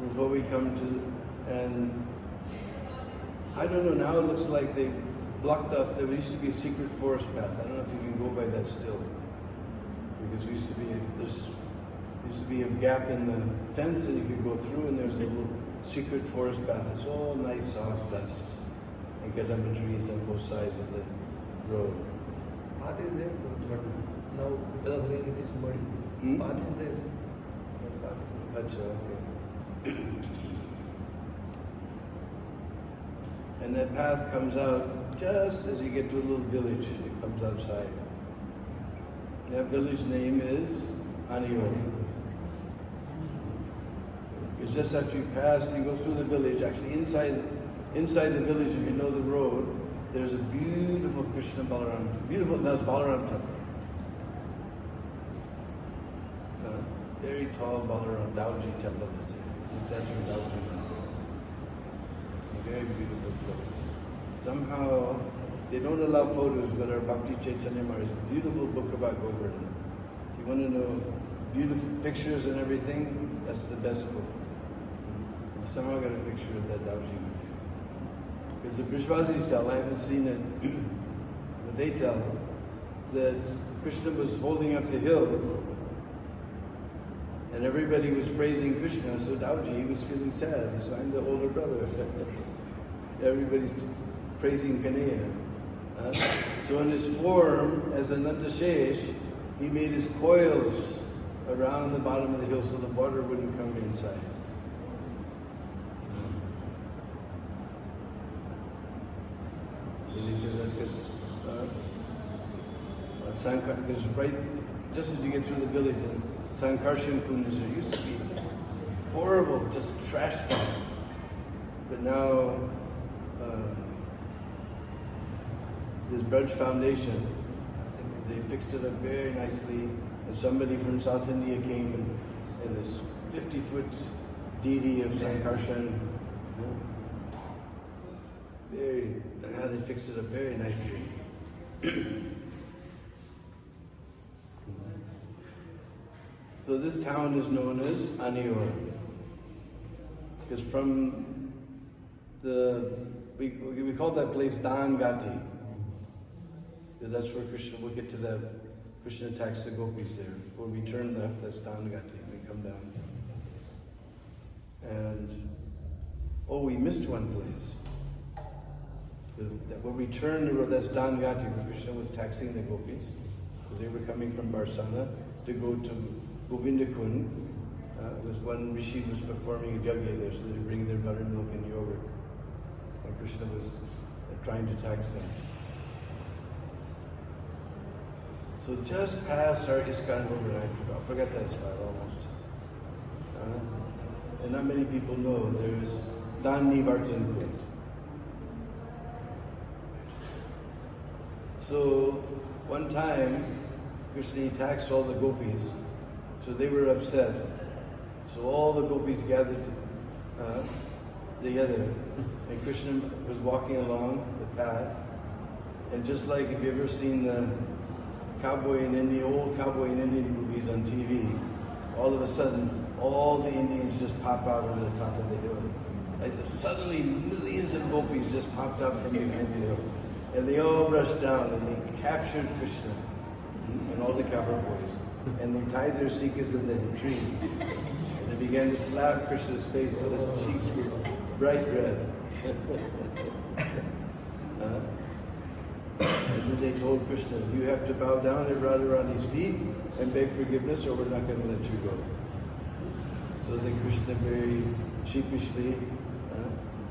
before we come to, and I don't know, now it looks like they blocked off. There used to be a secret forest path. I don't know if you can go by that still, because there used to be a gap in the fence, and you could go through, and there's a little secret forest path. It's all nice, soft dust, and kadamba trees on both sides of the road. Path is there, but now because of rain it is muddy. Path is there. Achha, okay. And that path comes out just as you get to a little village. It comes outside. That village name is Anior. It's just after you pass, you go through the village. Actually, inside the village, if you know the road, there's a beautiful Krishna Balaram, that's Balaram temple. Very tall Balaram Dauji temple is here. That's from Dauji. A very beautiful place. Somehow, they don't allow photos, but our Bhakti Chaitanya Maharaj's beautiful book about Govardhan. You want to know beautiful pictures and everything? That's the best book. I somehow got a picture of that Dauji. Because the Brishvazis tell, I haven't seen it, but they tell that Krishna was holding up the hill and everybody was praising Krishna, so Dauji was feeling sad. So I'm the older brother. Everybody's praising Kanaya. So in his form, as Ananta Shesh, he made his coils around the bottom of the hill so the water wouldn't come inside. And he said that's because right just as you get through the village, and Sankarshan Kund used to be horrible, just trash dump. But now this Vraj Foundation, they fixed it up very nicely. And somebody from South India came and this 50-foot deity of Sankarshan. Now they fixed it up very nicely. So this town is known as Anior. Because from we call that place Dan Gati. That's where Krishna, we'll get to that, Krishna attacks the gopis there. When we turn left, that's Dan Gati, we come down. And, we missed one place. When we turn the road, that's Dan Gati, where Krishna was taxing the gopis. Because they were coming from Barsana to go to Govinda Kund. Was one rishi was performing a yajna there, so they bring their buttermilk and yogurt. And Krishna was trying to tax them. So just past our ISKCON over, I forgot that spot almost. And not many people know, there's Dan Nivartan Kund. So one time, Krishna taxed all the gopis, so they were upset. So all the gopis gathered together, and Krishna was walking along the path, and just like if you've ever seen the old cowboy in Indian movies on TV, all of a sudden, all the Indians just pop out over the top of the hill. Like suddenly, millions of gopis just popped out from behind the hill, and they all rushed down and they captured Krishna and all the cowboys, and they tied their sikas in the tree, and they began to slap Krishna's face so his cheeks were bright red. And then they told Krishna, you have to bow down at Radharani's feet and beg forgiveness, or we're not going to let you go. So then Krishna very sheepishly,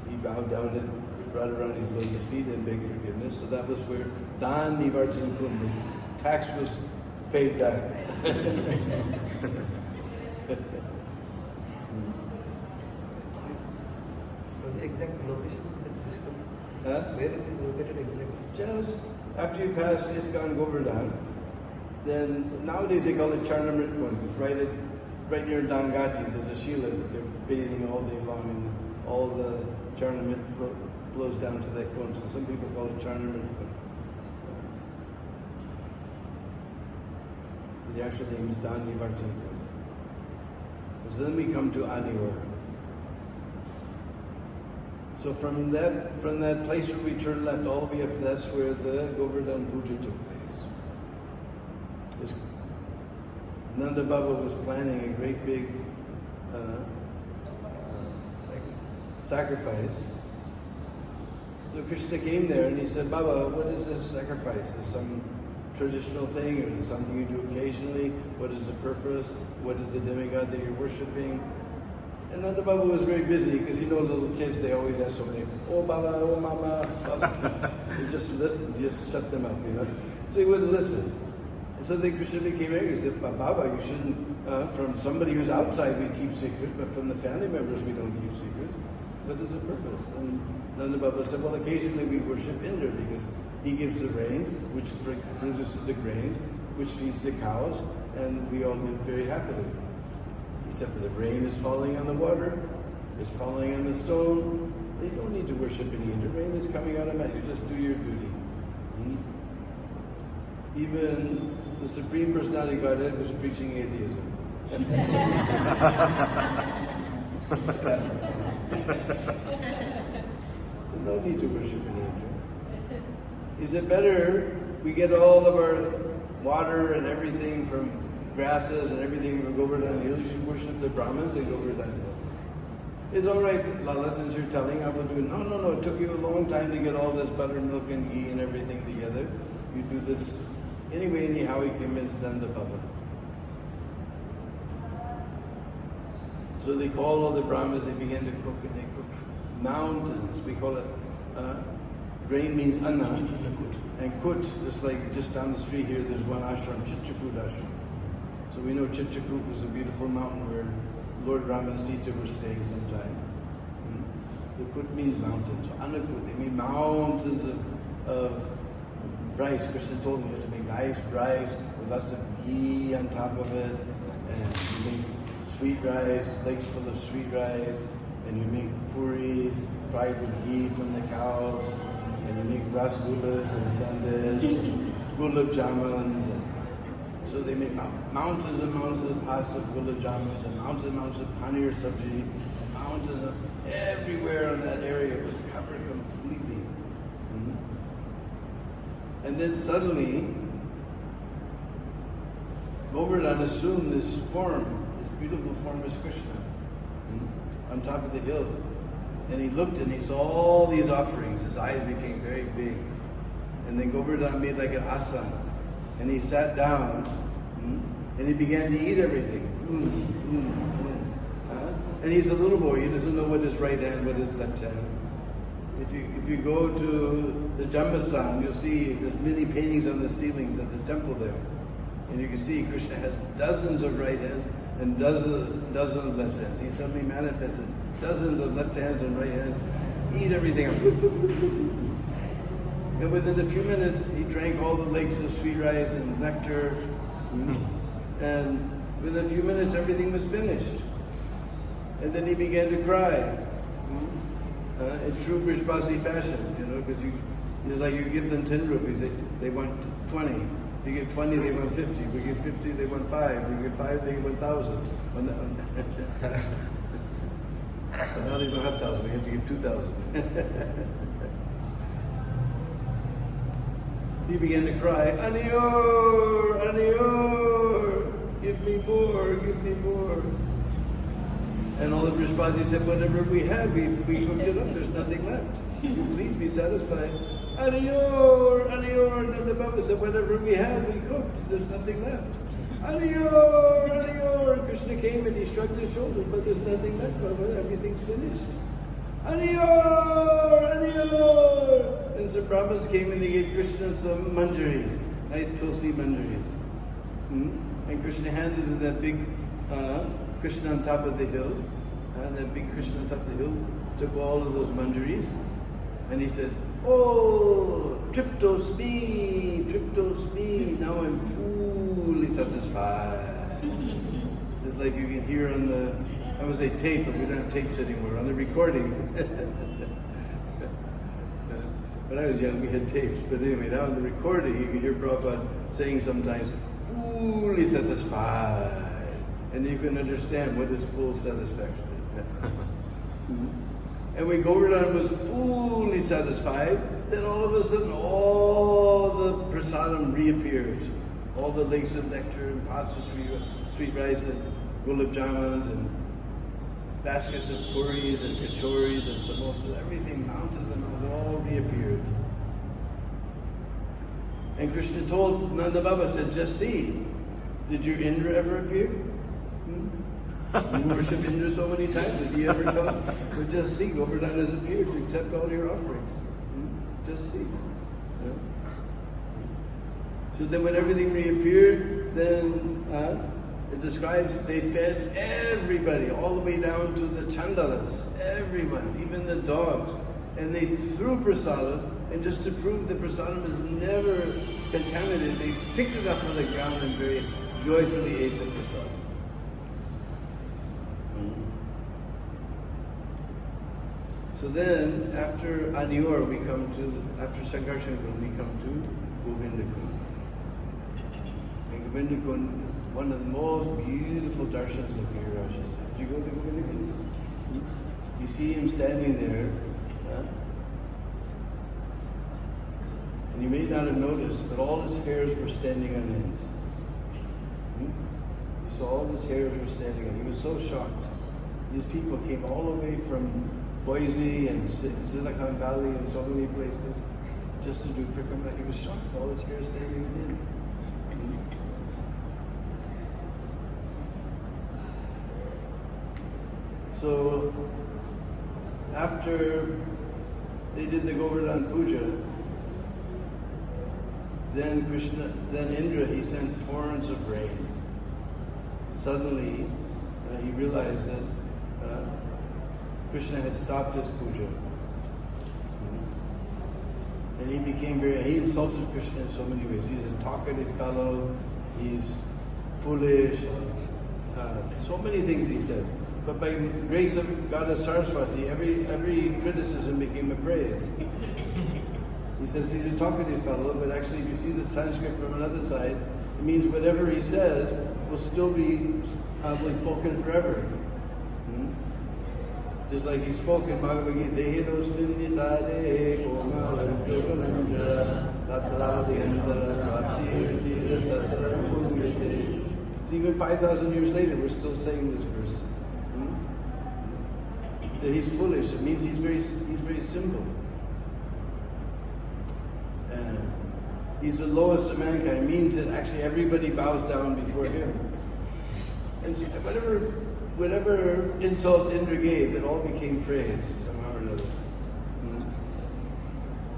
he bowed down at Radharani's lotus feet and begged forgiveness. So that was where Dan Nivartan Kundi, tax was paid back. So the exact location that this comes, where it is located exactly? Just after you pass ISKCON Govardhan, then nowadays they call it Charnamrit Kund. It's right near Dangati. There's a Shila that they're bathing all day long, and all the Charnamrit flows down to that Kund. So some people call it Charnamrit Kund. The actual name is Dan Nivartan Kund. So then we come to Anivar. So from that place where we turn left all the way up, that's where the Govardhan Puja took place. Nanda Baba was planning a great big sacrifice. So Krishna came there and he said, Baba, what is this sacrifice? Is some traditional thing, or is it something you do occasionally? What is the purpose? What is the demigod that you're worshipping? And Nanda Baba was very busy, because you know little kids, they always ask somebody, oh Baba, oh Mama, Baba. He just shut them up, you know. So he wouldn't listen. And so then Krishna became angry. He said, Baba, you shouldn't, from somebody who's outside we keep secrets, but from the family members we don't keep secrets. What is the purpose? And Nanda Baba said, well, occasionally we worship Indra, because he gives the rains, which produces the grains, which feeds the cows, and we all live very happily. Except that the rain is falling on the water, it's falling on the stone. You don't need to worship any Indra. Rain is coming out of man. You just do your duty. Even the Supreme Personality of Godhead was preaching atheism. No need to worship any Indra. Is it better we get all of our water and everything from grasses and everything from Govardhan Hills? You should worship the Brahmins in Govardhan Hills. It's all right, Lala, since you're telling how to do it. No, it took you a long time to get all this buttermilk and ghee and everything together. You do this anyway, anyhow, he convinced them to Baba. So they call all the Brahmins, they began to cook, and they cook mountains. We call it, grain means anna, and kut, just down the street here, there's one ashram, Chitrakut ashram. So we know Chitrakut was a beautiful mountain where Lord Rama and Sita were staying sometime. The kut means mountains. So anakut, they mean mountains of rice. Krishna told me you have to make nice rice with lots of ghee on top of it, and you make sweet rice, legs full of sweet rice, and you make puris fried with ghee from the cows, and you make rasgullas and sandesh, gulab jamuns. So they make mountains and mountains of pots of gulab jamuns, and mountains of paneer sabji, and mountains of everywhere in that area. It was covered completely. And then suddenly, Govardhan assumed this form, this beautiful form as Krishna, on top of the hill. And he looked and he saw all these offerings. His eyes became very big. And then Govardhan made like an asana. And he sat down and he began to eat everything. And he's a little boy. He doesn't know what his right hand, what his left hand. If you go to the Jambastan, you'll see there's many paintings on the ceilings at the temple there. And you can see Krishna has dozens of right hands and dozens of left hands. He suddenly manifested dozens of left hands and right hands. Eat everything up. And within a few minutes, he drank all the lakes of sweet rice and nectar, And within a few minutes, everything was finished. And then he began to cry. In true Brishbasi fashion, because you give them 10 rupees, they want 20. You give 20, they want 50. We give 50, they want 5. We give 5, they want 1,000. But now they don't have 1,000, we have to give 2,000. He began to cry, Aniyor, Aniyor, give me more, give me more. And all the Brishbasi said, whatever we have, we cooked it up, there's nothing left. You please be satisfied. Aniyor, Aniyor. And the Baba said, whatever we have, we cooked, there's nothing left. Aniyor, Aniyor. Krishna came and he shrugged his shoulders, but there's nothing left, Baba, everything's finished. Aniyor, Aniyor. And some Brahmins came and they gave Krishna some manjaris, nice tulsi manjaris. And Krishna handed him that big Krishna on top of the hill, and that big Krishna on top of the hill took all of those manjaris, and he said, oh, triptos me, now I'm fully satisfied. Just like you can hear on the, I would say tape, but we don't have tapes anymore, on the recording. When I was young, we had tapes, but anyway, now on the recording, you can hear Prabhupada saying sometimes, fully satisfied. And you can understand what is full satisfaction. And when Govardhan was fully satisfied, then all of a sudden all the prasadam reappears. All the lakes of nectar and pots of sweet rice and gulab jamans and baskets of puris and kachoris and samosas, everything mounted and it all reappeared. And Krishna told Nanda Baba, said, just see, did your Indra ever appear? You worship Indra so many times, did he ever come? But just see, Govardhan has appeared to accept all your offerings. Just see. So then when everything reappeared, then it describes they fed everybody, all the way down to the chandalas, everyone, even the dogs. And they threw prasadam, and just to prove that prasadam is never contaminated, they picked it up from the ground and very joyfully ate the prasadam. So then, after Aniyor, after Sankarshan Kund, we come to Govinda Kund. And Govinda Kund, one of the most beautiful darshans of Giriraj. Did you go to Govinda Kund? You see him standing there, and you may not have noticed, but all his hairs were standing on end. You saw all his hairs were standing on. He was so shocked. These people came all the way from Boise and Silicon Valley and so many places just to do Prikrama. He was shocked, all his hair standing in. So after they did the Govardhan Puja, then Indra, he sent torrents of rain. Suddenly, he realized that Krishna had stopped his puja. And he insulted Krishna in so many ways. He's a talkative fellow, he's foolish, so many things he said. But by grace of Goddess Saraswati, every criticism became a praise. He says he's a talkative fellow, but actually if you see the Sanskrit from another side, it means whatever he says will still be spoken forever. Just like he spoke in Bhagavad Gita, so even 5,000 years later, we're still saying this verse. That he's foolish. It means he's very simple. And he's the lowest of mankind. It means that actually everybody bows down before him. And so whatever insult Indra gave, it all became praise somehow or another.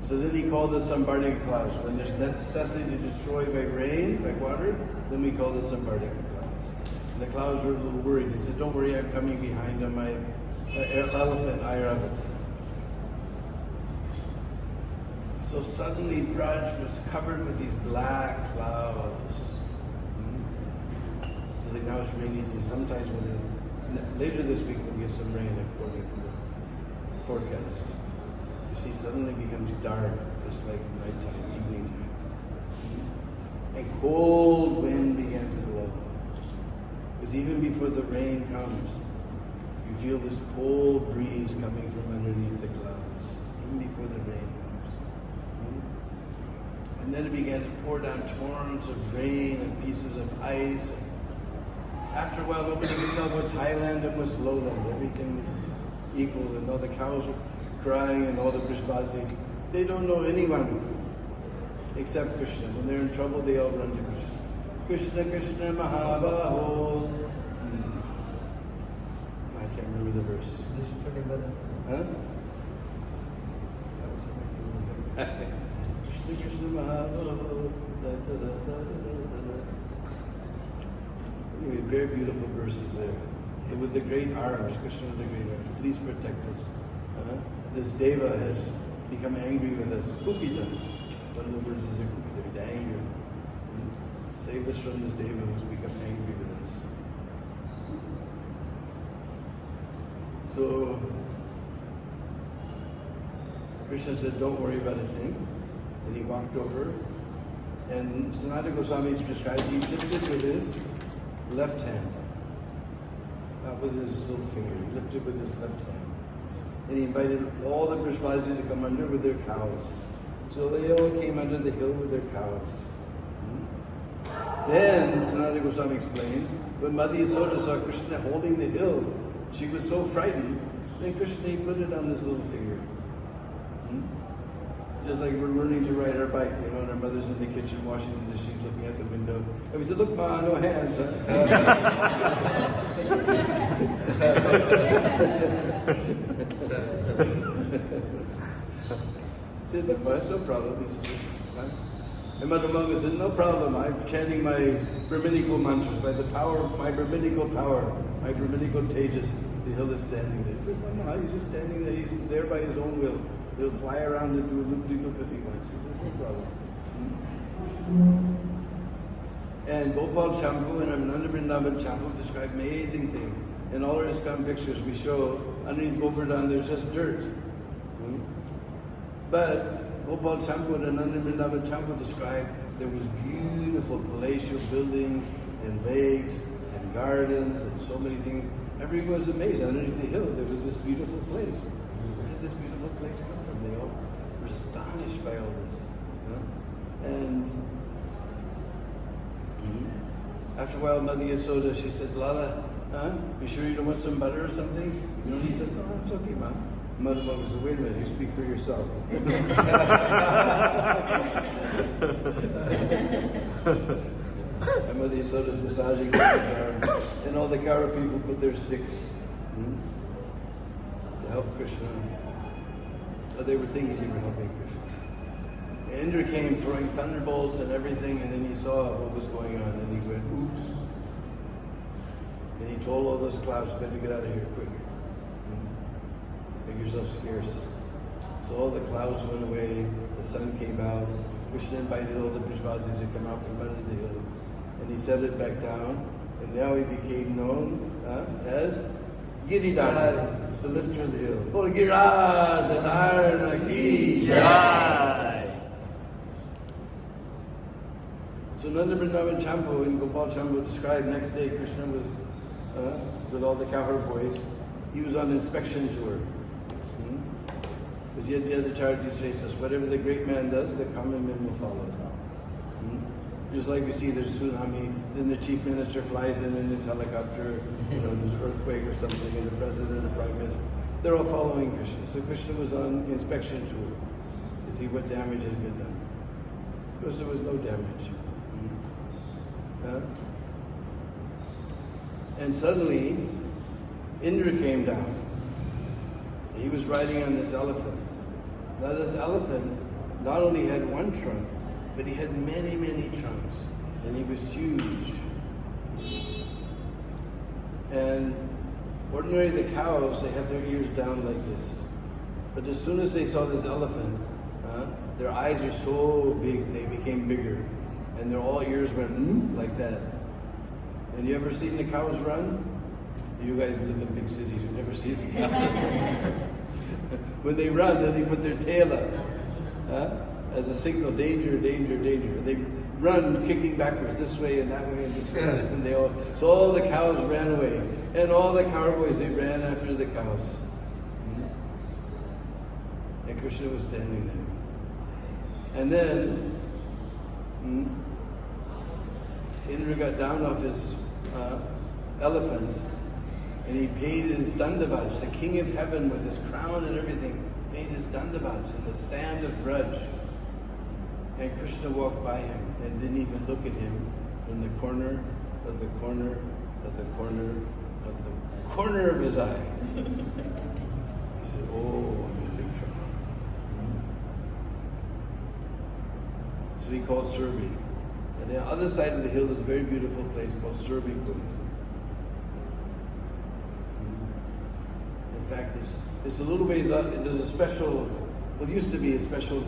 So then he called us Sambardika clouds. When there's necessity to destroy by rain, by water, then we call this Sambardika clouds. And the clouds were a little worried. He said, don't worry, I'm coming behind on my elephant, Airavata. So suddenly Vraj was covered with these black clouds. like now it's rainy season. Sometimes later this week we'll get some rain according to the forecast. You see, suddenly it becomes dark, just like nighttime, evening time. And cold wind began to blow. Because even before the rain comes, you feel this cold breeze coming from underneath the clouds, even before the rain comes. And then it began to pour down torrents of rain and pieces of ice. After a while, nobody could tell what's highland and what's lowland. Everything was equal, and all the cows were crying, and all the Vrajbasis. They don't know anyone except Krishna. When they're in trouble, they all run to Krishna. Krishna, Krishna, Mahabaho. I can't remember the verse. Huh? Krishna, Krishna, Mahabaho. Anyway, very beautiful verses there. And with the great arms, Krishna with the great arms. Please protect us. This Deva has become angry with us. Kupita. One of the verses are Kupita, with anger. Save us from this Deva who's become angry with us. So, Krishna said, don't worry about a thing. And he walked over, and Sanatana Goswami prescribed he lifted with his left hand. Not with his little finger, he lifted with his left hand. And he invited all the Vrajbasis to come under with their cows. So they all came under the hill with their cows. Then, Sanatana Goswami explains, when Mother Yasoda saw Krishna holding the hill, she was so frightened, then Krishna he put it on his little finger. Just like we're learning to ride our bike, and our mother's in the kitchen washing the dishes, looking out the window. And we said, look, Ma, no hands. Said, look, Ma, it's no problem. And Mother Manga said, no problem. I'm chanting my Brahminical mantras. By the power of my Brahminical power, my Brahminical tejas, the hill is standing there. He said, no, he's just standing there. He's there by his own will. He'll fly around and do a loop-de-loop if he wants. There's no problem. And Gopal Champu and Ramananda Vrindavan Champu describe amazing things. In all our ISKCON pictures we show, underneath Govardhan there's just dirt. But Gopal Champu and Ramananda Vrindavan Champu describe there was beautiful palatial buildings and lakes and gardens and so many things. Everyone was amazed. Underneath the hill there was this beautiful place. Where did this beautiful place come from? They all were astonished by all this. And after a while, Mother Yasoda, she said, Lala, you sure you don't want some butter or something? He said, no, it's okay, Mom. Mother Mother said, wait a minute, you speak for yourself. And Mother Yasoda's massaging the arm, and all the Kaura people put their sticks to help Krishna. So they were thinking they were helping Krishna. And Indra came throwing thunderbolts and everything, and then he saw what was going on, and he went, oops. And he told all those clouds, better get out of here quick. Make yourself scarce. So all the clouds went away, the sun came out, Krishna invited all the Vrajbasis to come out from under the hill, and he set it back down, and now he became known as Giridhara, the lifter of the hill. Bol Giridhara ki jai. So Nanda Vrindavan Champu and Gopal Champu described next day Krishna was with all the cowherd boys. He was on inspection tour. Because yet the other charity says, whatever the great man does, the common men will follow. Just like we see there's tsunami, then the chief minister flies in his helicopter, there's an earthquake or something, and the president and the prime minister, they're all following Krishna. So Krishna was on inspection tour to see what damage had been done. Of course, there was no damage. And suddenly, Indra came down. He was riding on this elephant. Now this elephant not only had one trunk, but he had many, many trunks. And he was huge. And ordinarily the cows, they have their ears down like this. But as soon as they saw this elephant, their eyes are so big, they became bigger. And their all ears went like that. And you ever seen the cows run? You guys live in big cities, you never see the cows. When they run, then they put their tail up as a signal, danger, danger, danger. They run kicking backwards this way and that way and this way. And so all the cows ran away. And all the cowboys, they ran after the cows. And Krishna was standing there. And then Indra got down off his elephant and he paid his dandavats. The king of heaven with his crown and everything paid his dandavats in the sand of Vraj. And Krishna walked by him and didn't even look at him from the corner of the corner of the corner of the corner of his eye. He said, oh, I'm in big trouble. So he called Surbi. And the other side of the hill is a very beautiful place called Surbi Kund. In fact, it's a little ways up. There's a special, what used to be a special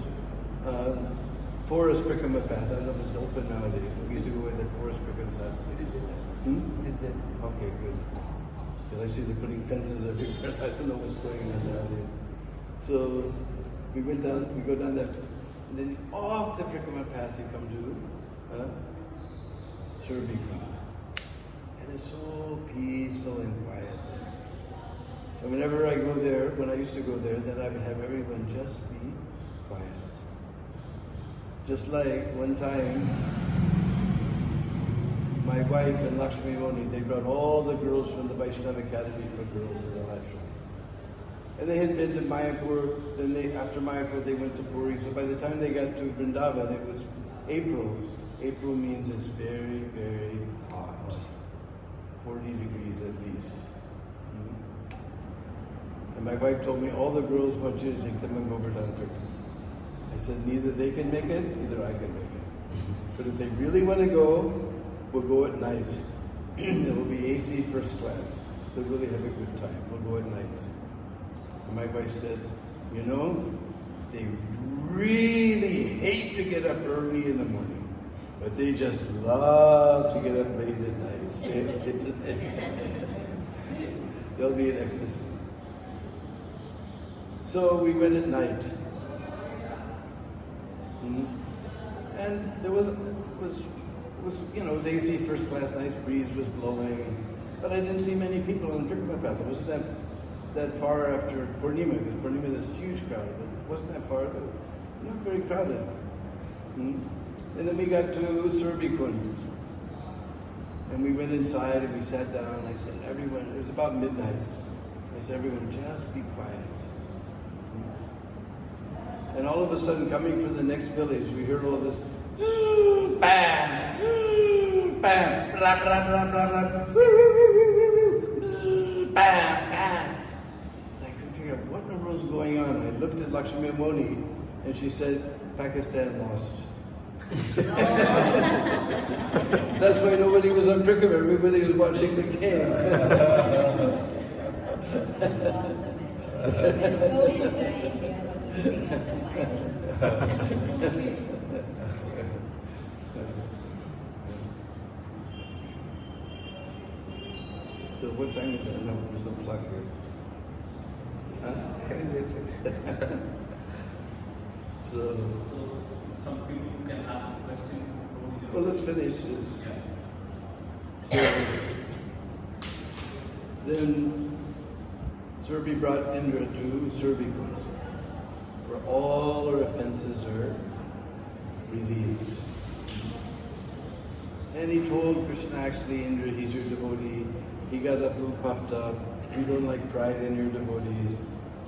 forest Prikrama path. I don't know if it's open nowadays. We used to go with the forest Prikrama path. It is there. Okay, good. Because I see they're putting fences everywhere, so I don't know what's going on nowadays. So we go down that, and then off the Prikrama path you come to Surbi Kund. And it's so peaceful and quiet there. And whenever I go there, when I used to go there, then I would have everyone just be quiet. Just like one time, my wife and Lakshmi Moni, they brought all the girls from the Vaishnava Academy for Girls in the ashram. And they had been to Mayapur, then after Mayapur they went to Puri. So by the time they got to Vrindavan, it was April. April means it's very, very hot. 40 degrees at least. And my wife told me, all the girls want you to take them and go over down Turkey. I said, neither they can make it, neither I can make it. But if they really want to go, we'll go at night. It will be AC first class. They'll really have a good time. We'll go at night. And my wife said, you know, they really hate to get up early in the morning, but they just love to get up late at night. They'll be in ecstasy. So we went at night. And there was you know, it was AC first class, nice breeze was blowing, but I didn't see many people on the Prikrama path. It wasn't that far after Purnima, because Purnima is a huge crowd, but it wasn't that far, but not very crowded. And then we got to Surbi Kund. And we went inside and we sat down and I said, everyone, it was about midnight. I said, everyone, just be quiet. And all of a sudden, coming from the next village, we heard all this, bam, bam, blah, blah, blah, blah, blah, bam, bam. And I couldn't figure out what in the world was going on. I looked at Lakshmi Moni, and she said, Pakistan lost. That's why nobody was on Prikrama. Everybody was watching the game. So what time is it? No, there's no clock here. Huh? So some people can ask a question. well, let's finish this. So then Surbi brought Indra to Surbi Kund, where all our offenses are relieved. And he told Krishna, actually, Indra, he's your devotee. He got up a little puffed up. You don't like pride in your devotees.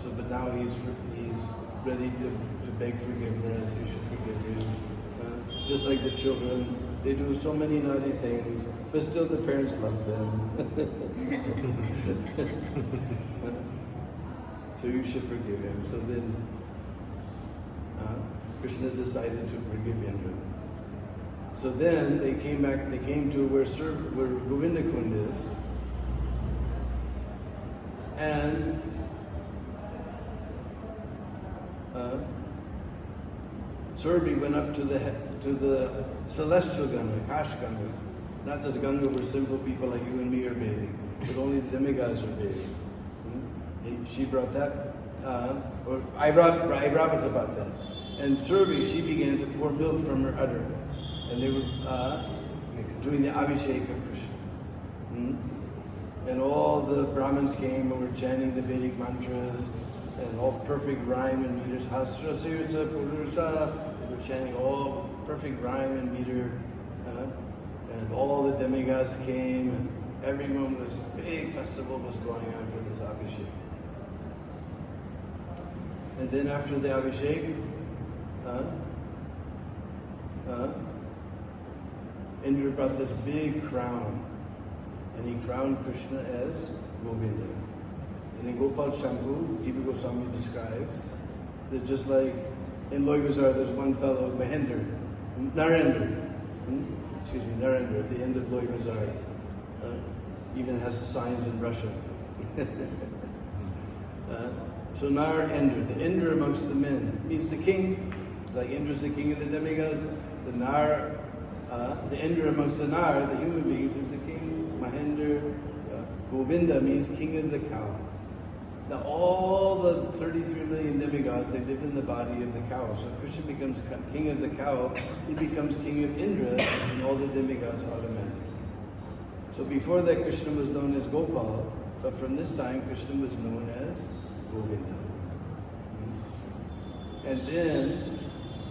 So, but now he's ready to beg forgiveness. You should forgive him. Just like the children, they do so many naughty things, but still the parents love them. So you should forgive him. So then Krishna decided to forgive Indra. So then they came back, they came to where Govinda Kund is. And Surbi went up to the celestial Ganga, Kash Ganga, Not this Ganga where simple people like you and me are bathing, but only the demigods are bathing. She brought that, or Airavata brought that. And Surabhi, she began to pour milk from her udder. And they were doing the Abhishek of Krishna. And all the Brahmins came and were chanting the Vedic mantras and all perfect rhyme and meters. Hasra Sirsa Purusa. They were chanting all perfect rhyme and meter. And all the demigods came and everyone was, big festival was going on for this Abhishek. And then after the Abhishek, Indra brought this big crown, and he crowned Krishna as Govinda. And in Gopal Shampoo, Jiva Goswami describes that just like in Loy Bazaar, there's one fellow, Narendra, at the end of Loy Bazaar, even has signs in Russian. So Narendra, the Indra amongst the men, means the king. It's like Indra's the king of the demigods. The Indra amongst the Nar, the human beings, is the king. Mahendra, Govinda means king of the cow. Now all the 33 million demigods, they live in the body of the cow. So Krishna becomes king of the cow, he becomes king of Indra, and all the demigods automatically. So before that, Krishna was known as Gopal, but from this time, Krishna was known as Govinda. And then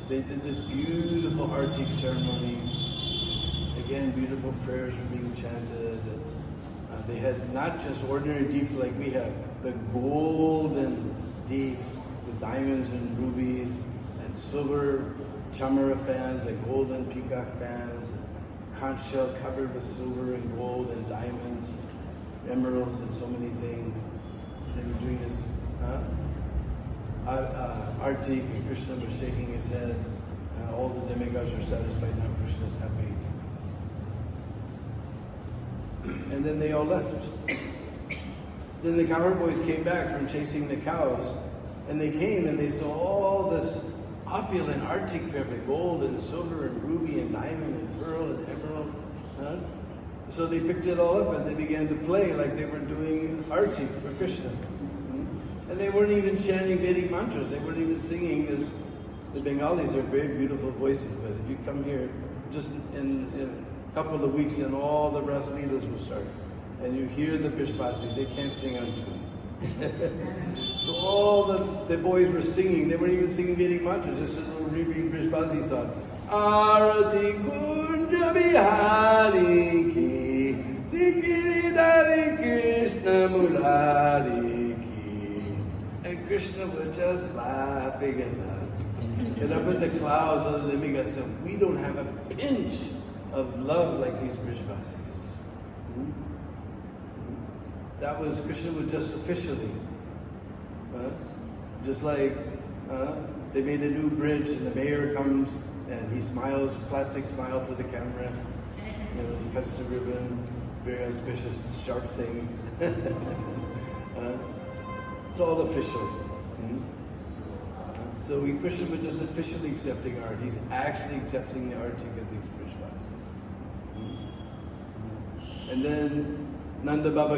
they did this beautiful Artik ceremony. Again, beautiful prayers were being chanted. They had not just ordinary deeps like we have, but golden deeps with diamonds and rubies and silver chamara fans and golden peacock fans, conch shell covered with silver and gold and diamonds, emeralds and so many things. They were doing this Artik, and Krishna was shaking his head, and all the demigods were satisfied. Now Krishna's happy. And then they all left. Then the cowherd boys came back from chasing the cows, and they came and they saw all this opulent Artik perfect, gold and silver and ruby and diamond and pearl and emerald. So they picked it all up and they began to play like they were doing Artik for Krishna. And they weren't even chanting Vedic mantras. They weren't even singing. The Bengalis have very beautiful voices, but if you come here, just in a couple of weeks, and all the Ras Leelas will start. And you hear the Brishbasis, they can't sing on tune. So all the boys were singing. They weren't even singing Vedic mantras. Just a little Brishbasi song. Arati Kunja Bihari Ki Sikiridari Krishna Murari. And Krishna was just laughing and laughing. And up in the clouds, other demigods said, we don't have a pinch of love like these Brishbasis. That was, Krishna was just officially. Just like they made a new bridge and the mayor comes and he smiles, plastic smile for the camera. You know, he cuts the ribbon, very auspicious, sharp thing. It's all official. So Krishna was just officially accepting art. He's actually accepting the Artik of these Brishbasis. And then Nanda Baba